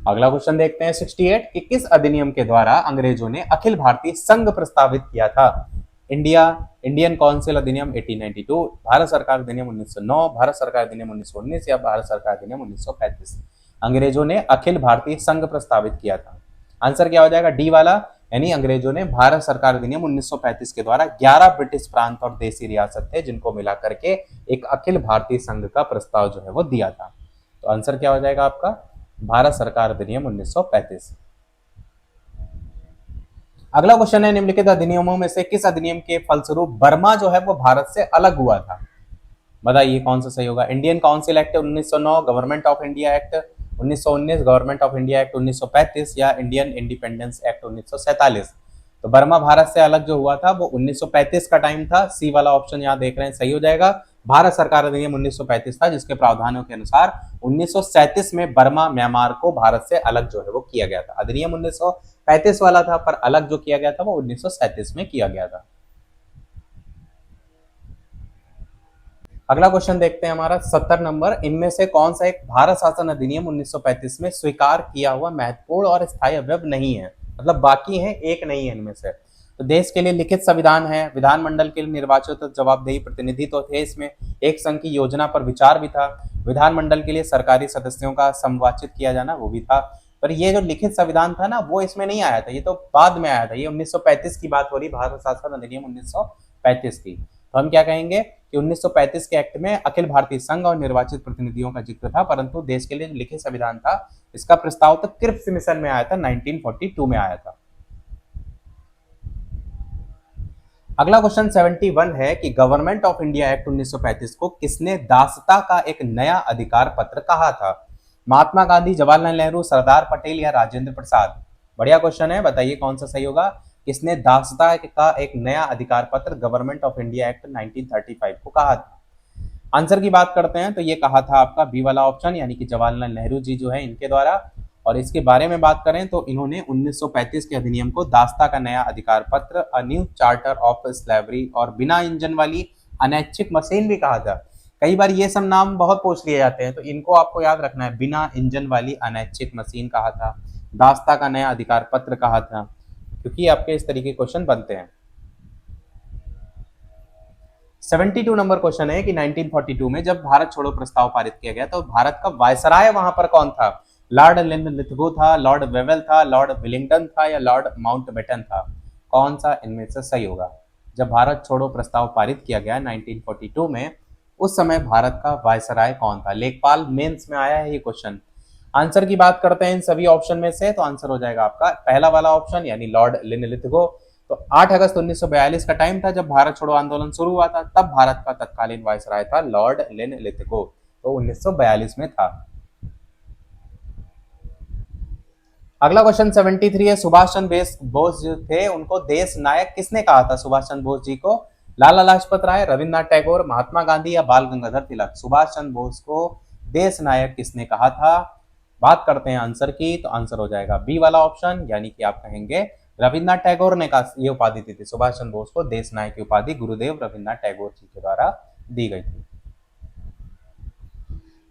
A: अगला क्वेश्चन देखते हैं 68 कि किस अधिनियम के द्वारा अंग्रेजों ने अखिल भारतीय संघ प्रस्तावित किया था? इंडियन काउंसिल अधिनियम 1892, भारत सरकार अधिनियम 1909, भारत सरकार अधिनियम 1919 या भारत सरकार अधिनियम 1935? अंग्रेजों ने अखिल भारतीय संघ प्रस्तावित किया था। आंसर क्या हो जाएगा? डी वाला, यानी अंग्रेजों ने भारत सरकार अधिनियम 1935 के द्वारा 11 ब्रिटिश प्रांत और देशी रियासत थे जिनको मिला करके एक अखिल भारतीय संघ का प्रस्ताव जो है वो दिया था। तो आंसर क्या हो जाएगा आपका? भारत सरकार अधिनियम 1935। अगला क्वेश्चन है, निम्नलिखित अधिनियमों में से किस अधिनियम के फलस्वरूप बर्मा जो है वो भारत से अलग हुआ था? बताइए कौन सा सही होगा? Indian council act 1909, government of India act 1919, government of India act 1935 या इंडियन इंडिपेंडेंस एक्ट 1947? तो बर्मा भारत से अलग जो हुआ था वो 1935 का टाइम था। सी वाला ऑप्शन यहाँ देख रहे हैं सही हो जाएगा। भारत सरकार अधिनियम 1935 था, जिसके प्रावधानों के अनुसार 1937 में बर्मा म्यांमार को भारत से अलग जो है वो किया गया था। अधिनियम 1935 वाला था, पर अलग जो किया गया था वो 1937 में किया गया था। अगला क्वेश्चन देखते हैं हमारा 70 नंबर। इनमें से कौन सा एक भारत शासन अधिनियम 1935 में स्वीकार किया हुआ महत्वपूर्ण और स्थायी अवयव नहीं है, मतलब बाकी है, एक नहीं है इनमें से। तो देश के लिए लिखित संविधान है, विधानमंडल के लिए निर्वाचित जवाबदेही प्रतिनिधित्व थे इसमें, एक संघ की योजना पर विचार भी था, विधानमंडल के लिए सरकारी सदस्यों का संवाचित किया जाना वो भी था। पर ये जो लिखित संविधान था ना, वो इसमें नहीं आया था, ये तो बाद में आया था। ये 1935 की बात हो रही, भारत शासन अधिनियम 1935 की। तो हम क्या कहेंगे कि 1935 के एक्ट में अखिल भारतीय संघ और निर्वाचित प्रतिनिधियों का जिक्र था, परंतु देश के लिए लिखित संविधान था, इसका प्रस्ताव तो क्रिप्स मिशन में आया था, 1942 में आया था। अगला क्वेश्चन 71 है कि गवर्नमेंट ऑफ इंडिया एक्ट 1935 को किसने दासता का एक नया अधिकार पत्र कहा था? महात्मा गांधी, जवाहरलाल नेहरू, सरदार पटेल या राजेंद्र प्रसाद? बढ़िया क्वेश्चन है, बताइए कौन सा सही होगा। किसने दासता का एक नया अधिकार पत्र गवर्नमेंट ऑफ इंडिया एक्ट 1935 को कहा था? आंसर की बात करते हैं तो ये कहा था आपका बी वाला ऑप्शन, यानी कि जवाहरलाल नेहरू जी जो है इनके द्वारा। और इसके बारे में बात करें तो इन्होंने 1935 के अधिनियम को दास्ता का नया अधिकार पत्र, a new charter of slavery और बिना इंजन वाली अनैच्छिक मशीन भी कहा था। कई बार ये सब नाम बहुत पूछ लिए जाते हैं, तो इनको आपको याद रखना है। बिना इंजन वाली अनैच्छिक मशीन कहा था, दास्ता का नया अधिकार पत्र कहा था, क्योंकि आपके इस तरीके के क्वेश्चन बनते हैं। 72 नंबर क्वेश्चन है कि 1942 में जब भारत छोड़ो प्रस्ताव पारित किया गया तो भारत का वायसराय वहां पर कौन था? लॉर्ड लिथगो था, लॉर्ड वेवेल था, लॉर्ड विलिंगटन था या लॉर्ड माउंटबेटन था? कौन सा इनमें से सही होगा? जब भारत छोड़ो प्रस्ताव पारित किया गया 1942 में, उस समय भारत का वायसराय कौन था? लेखपाल मेंस में आया है ये क्वेश्चन। आंसर की बात करते हैं इन सभी ऑप्शन में से, तो आंसर हो जाएगा आपका पहला वाला ऑप्शन, यानी लॉर्ड लिथगो। तो 8 अगस्त 1942 का टाइम था जब भारत छोड़ो आंदोलन शुरू हुआ था, तब भारत का तत्कालीन वायसराय था लॉर्ड लिथगो, तो 1942 में था। अगला क्वेश्चन 73 है, सुभाष चंद्र बोस जो थे उनको देश नायक किसने कहा था? सुभाष चंद्र बोस जी को लाला लाजपत राय, रविन्द्रनाथ टैगोर, महात्मा गांधी या बाल गंगाधर तिलक? सुभाष चंद्र बोस को देश नायक किसने कहा था? बात करते हैं आंसर की, तो आंसर हो जाएगा बी वाला ऑप्शन, यानी कि आप कहेंगे रविन्द्रनाथ टैगोर ने ये उपाधि दी थी। सुभाष चंद्र बोस को देश नायक की उपाधि गुरुदेव रविन्द्रनाथ टैगोर जी के द्वारा दी गई थी।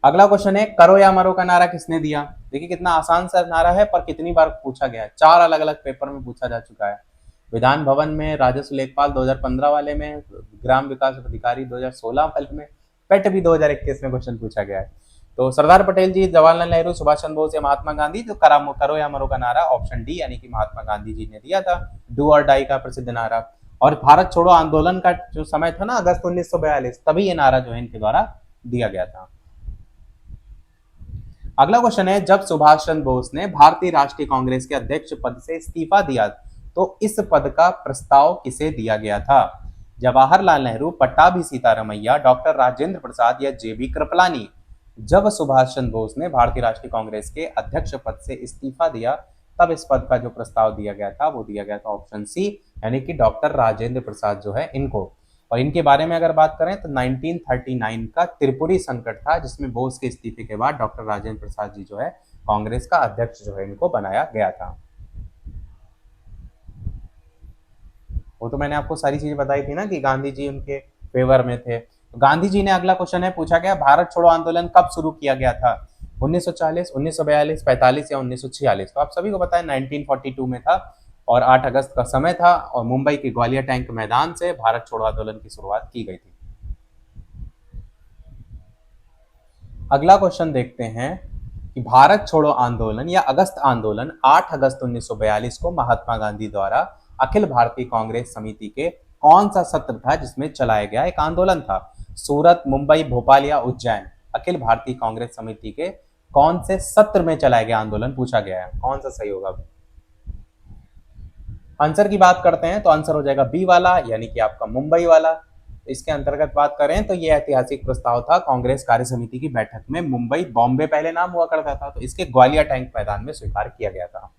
A: अगला क्वेश्चन है, करो या मरो का नारा किसने दिया? देखिए कितना आसान सा नारा है, पर कितनी बार पूछा गया है, 4 अलग अलग पेपर में पूछा जा चुका है। विधान भवन में, राजस्व लेखपाल 2015 वाले में, ग्राम विकास अधिकारी 2016 वाले में, पेट भी 2021 में क्वेश्चन पूछा गया है। तो सरदार पटेल जी, जवाहरलाल नेहरू, सुभाष चंद्र बोस या महात्मा गांधी? तो करो या मरो का नारा ऑप्शन डी, यानी कि महात्मा गांधी जी ने दिया था, डू और डाई का प्रसिद्ध नारा। और भारत छोड़ो आंदोलन का जो समय था ना, अगस्त 1942, तभी ये नारा जो है इनके द्वारा दिया गया था। अगला क्वेश्चन है, जब सुभाष चंद्र बोस ने भारतीय राष्ट्रीय कांग्रेस के अध्यक्ष पद से इस्तीफा दिया तो इस पद का प्रस्ताव किसे दिया गया था? जवाहरलाल नेहरू, पट्टाभी सीतारामैया, डॉक्टर राजेंद्र प्रसाद या जेबी कृपलानी? जब सुभाष चंद्र बोस ने भारतीय राष्ट्रीय कांग्रेस के अध्यक्ष पद से इस्तीफा दिया, तब इस पद का जो प्रस्ताव दिया गया था वो दिया गया था ऑप्शन सी, यानी कि डॉक्टर राजेंद्र प्रसाद जो है इनको। और इनके बारे में अगर बात करें तो 1939 का त्रिपुरी संकट था, जिसमें बोस के इस्तीफे के बाद डॉक्टर राजेंद्र प्रसाद जी जो है कांग्रेस का अध्यक्ष जो है इनको बनाया गया था। वो तो मैंने आपको सारी चीजें बताई थी ना कि गांधी जी उनके फेवर में थे। तो गांधी जी ने, अगला क्वेश्चन है पूछा गया, भारत छोड़ो आंदोलन कब शुरू किया गया था? 1940, 1942, 45 या 1946? तो आप सभी को पता है 1942 में था, और 8 अगस्त का समय था, और मुंबई के ग्वालियर टैंक मैदान से भारत छोड़ो आंदोलन की शुरुआत की गई थी। अगला क्वेश्चन देखते हैं कि भारत छोड़ो आंदोलन या अगस्त आंदोलन 8 अगस्त 1942 को महात्मा गांधी द्वारा अखिल भारतीय कांग्रेस समिति के कौन सा सत्र था जिसमें चलाया गया एक आंदोलन था? सूरत, मुंबई, भोपाल या उज्जैन? अखिल भारतीय कांग्रेस समिति के कौन से सत्र में चलाया गया आंदोलन पूछा गया है, कौन सा सही होगा? आंसर की बात करते हैं तो आंसर हो जाएगा बी वाला, यानी कि आपका मुंबई वाला। इसके अंतर्गत बात करें तो यह ऐतिहासिक प्रस्ताव था कांग्रेस कार्य समिति की बैठक में, मुंबई बॉम्बे पहले नाम हुआ करता था, तो इसके ग्वालियर टैंक मैदान में स्वीकार किया गया था।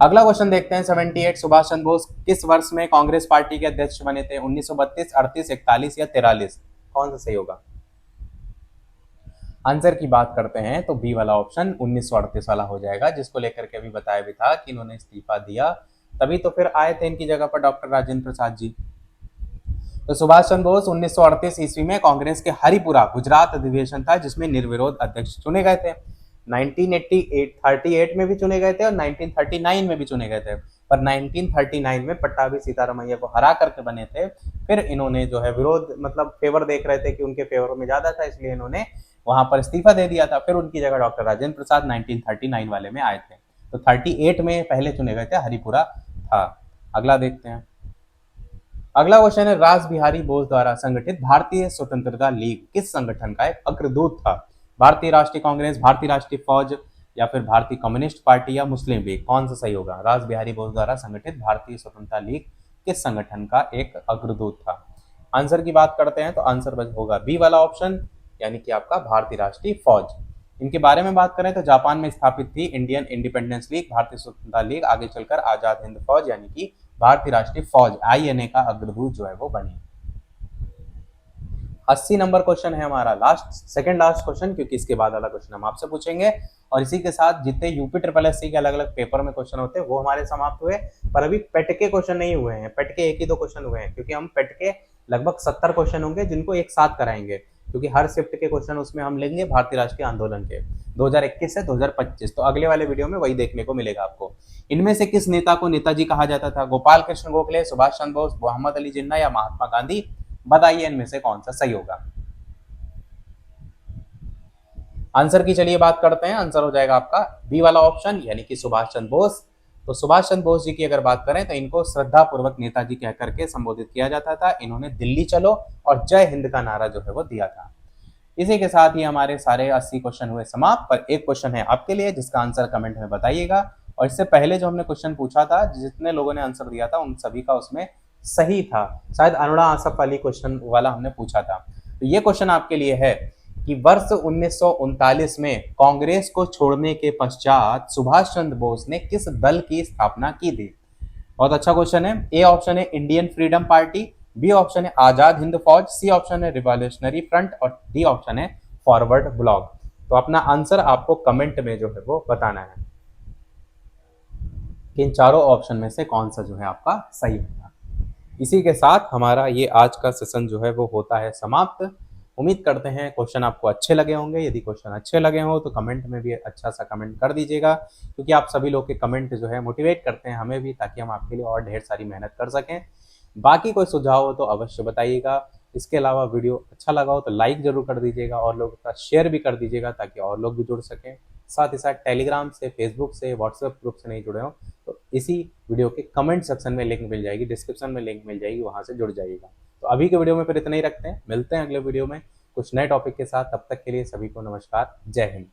A: अगला क्वेश्चन देखते हैं 78। सुभाष चंद्र बोस किस वर्ष में कांग्रेस पार्टी के अध्यक्ष बने थे? 1932, 38, 41 या 43? कौन सा सही होगा? आंसर की बात करते हैं तो बी वाला ऑप्शन 1938 वाला हो जाएगा, जिसको लेकर के अभी बताया भी था कि इन्होंने इस्तीफा दिया, तभी तो फिर आए थे इनकी जगह पर डॉक्टर राजेंद्र प्रसाद जी। तो सुभाष चंद्र बोस 1938 ईस्वी में कांग्रेस के हरिपुरा गुजरात अधिवेशन था जिसमें निर्विरोध अध्यक्ष चुने गए थे। 1938 में भी चुने गए थे और 1939 में भी चुने गए थे, पर 1939 में पट्टाभी सीतारामैया को हरा करके बने थे। फिर इन्होंने जो है विरोध, मतलब फेवर देख रहे थे कि उनके फेवर में ज्यादा था, इसलिए इन्होंने वहां पर इस्तीफा दे दिया था। फिर उनकी जगह डॉक्टर राजेंद्र प्रसाद 1939 वाले में आए थे। तो 38 में पहले चुने गए थे, हरिपुरा था। अगला देखते हैं। अगला क्वेश्चन है, रास बिहारी बोस द्वारा संगठित भारतीय स्वतंत्रता लीग किस संगठन का एक अग्रदूत था? भारतीय राष्ट्रीय कांग्रेस, भारतीय राष्ट्रीय फौज या फिर भारतीय कम्युनिस्ट पार्टी या मुस्लिम लीग? कौन सा सही होगा? रास बिहारी बोस द्वारा संगठित भारतीय स्वतंत्रता लीग किस संगठन का एक अग्रदूत था? आंसर की बात करते हैं तो आंसर होगा बी वाला ऑप्शन, यानी कि आपका भारतीय राष्ट्रीय फौज। इनके बारे में बात करें तो जापान में स्थापित थी इंडियन इंडिपेंडेंस लीग, भारतीय स्वतंत्रता लीग आगे चलकर आजाद हिंद फौज यानी कि भारतीय राष्ट्रीय फौज आईएनए का अग्रदूत जो है वो बनी। 80 नंबर क्वेश्चन है हमारा, लास्ट सेकंड लास्ट क्वेश्चन, क्योंकि इसके बाद वाला क्वेश्चन हम आपसे पूछेंगे और इसी के साथ जितने यूपी ट्रिपल एससी के अलग अलग पेपर में क्वेश्चन होते हैं वो हमारे समाप्त हुए। पर अभी पेट के क्वेश्चन नहीं हुए हैं, पेट के एक ही दो क्वेश्चन हुए हैं, क्योंकि हम पेट के लगभग 70 क्वेश्चन होंगे जिनको एक साथ कराएंगे, क्योंकि हर शिफ्ट के क्वेश्चन उसमें हम लेंगे भारतीय राष्ट्रीय आंदोलन के 2021 से 2025। तो अगले वाले वीडियो में वही देखने को मिलेगा आपको। इनमें से किस नेता को नेताजी कहा जाता था? गोपाल कृष्ण गोखले, सुभाष चंद्र बोस, मोहम्मद अली जिन्ना या महात्मा गांधी? बताइए इनमें से कौन सा सही होगा। आंसर की चलिए बात करते हैं। आंसर हो जाएगा आपका बी वाला ऑप्शन, यानी कि सुभाष चंद्र बोस। तो सुभाष चंद्र बोस जी की अगर बात करें तो इनको श्रद्धा पूर्वक नेताजी कह करके संबोधित किया जाता था। इन्होंने दिल्ली चलो और जय हिंद का नारा जो है वो दिया था। इसी के साथ ही हमारे सारे 80 क्वेश्चन हुए समाप्त। पर एक क्वेश्चन है आपके लिए जिसका आंसर कमेंट में बताइएगा। और इससे पहले जो हमने क्वेश्चन पूछा था, जितने लोगों ने आंसर दिया था उन सभी का उसमें सही था। शायद अनुड़ा आसफ वाली क्वेश्चन वाला हमने पूछा था। तो ये क्वेश्चन आपके लिए है कि वर्ष 1939 में कांग्रेस को छोड़ने के पश्चात सुभाष चंद्र बोस ने किस दल की स्थापना की थी? बहुत अच्छा क्वेश्चन है। ए ऑप्शन है Indian freedom party, B option है आजाद हिंद फौज, सी ऑप्शन है रिवॉल्यूशनरी फ्रंट और डी ऑप्शन है फॉरवर्ड ब्लॉक। तो अपना आंसर आपको कमेंट में जो है वो बताना है कि इन चारों ऑप्शन में से कौन सा जो है आपका सही होगा। इसी के साथ हमारा ये आज का सेशन जो है वो होता है समाप्त। उम्मीद करते हैं क्वेश्चन आपको अच्छे लगे होंगे। यदि क्वेश्चन अच्छे लगे हो तो कमेंट में भी अच्छा सा कमेंट कर दीजिएगा, क्योंकि आप सभी लोग के कमेंट जो है मोटिवेट करते हैं हमें भी, ताकि हम आपके लिए और ढेर सारी मेहनत कर सकें। बाकी कोई सुझाव हो तो अवश्य बताइएगा। इसके अलावा वीडियो अच्छा लगा हो तो लाइक जरूर कर दीजिएगा और लोगों के साथ शेयर भी कर दीजिएगा, ताकि और लोग भी जुड़ सकें। साथ ही साथ टेलीग्राम से, फेसबुक से, व्हाट्सएप ग्रुप से नहीं जुड़े हो तो इसी वीडियो के कमेंट सेक्शन में लिंक मिल जाएगी, डिस्क्रिप्शन में लिंक मिल जाएगी, वहां से जुड़ जाइएगा। तो अभी के वीडियो में फिर इतना ही रखते हैं, मिलते हैं अगले वीडियो में कुछ नए टॉपिक के साथ। तब तक के लिए सभी को नमस्कार, जय हिंद।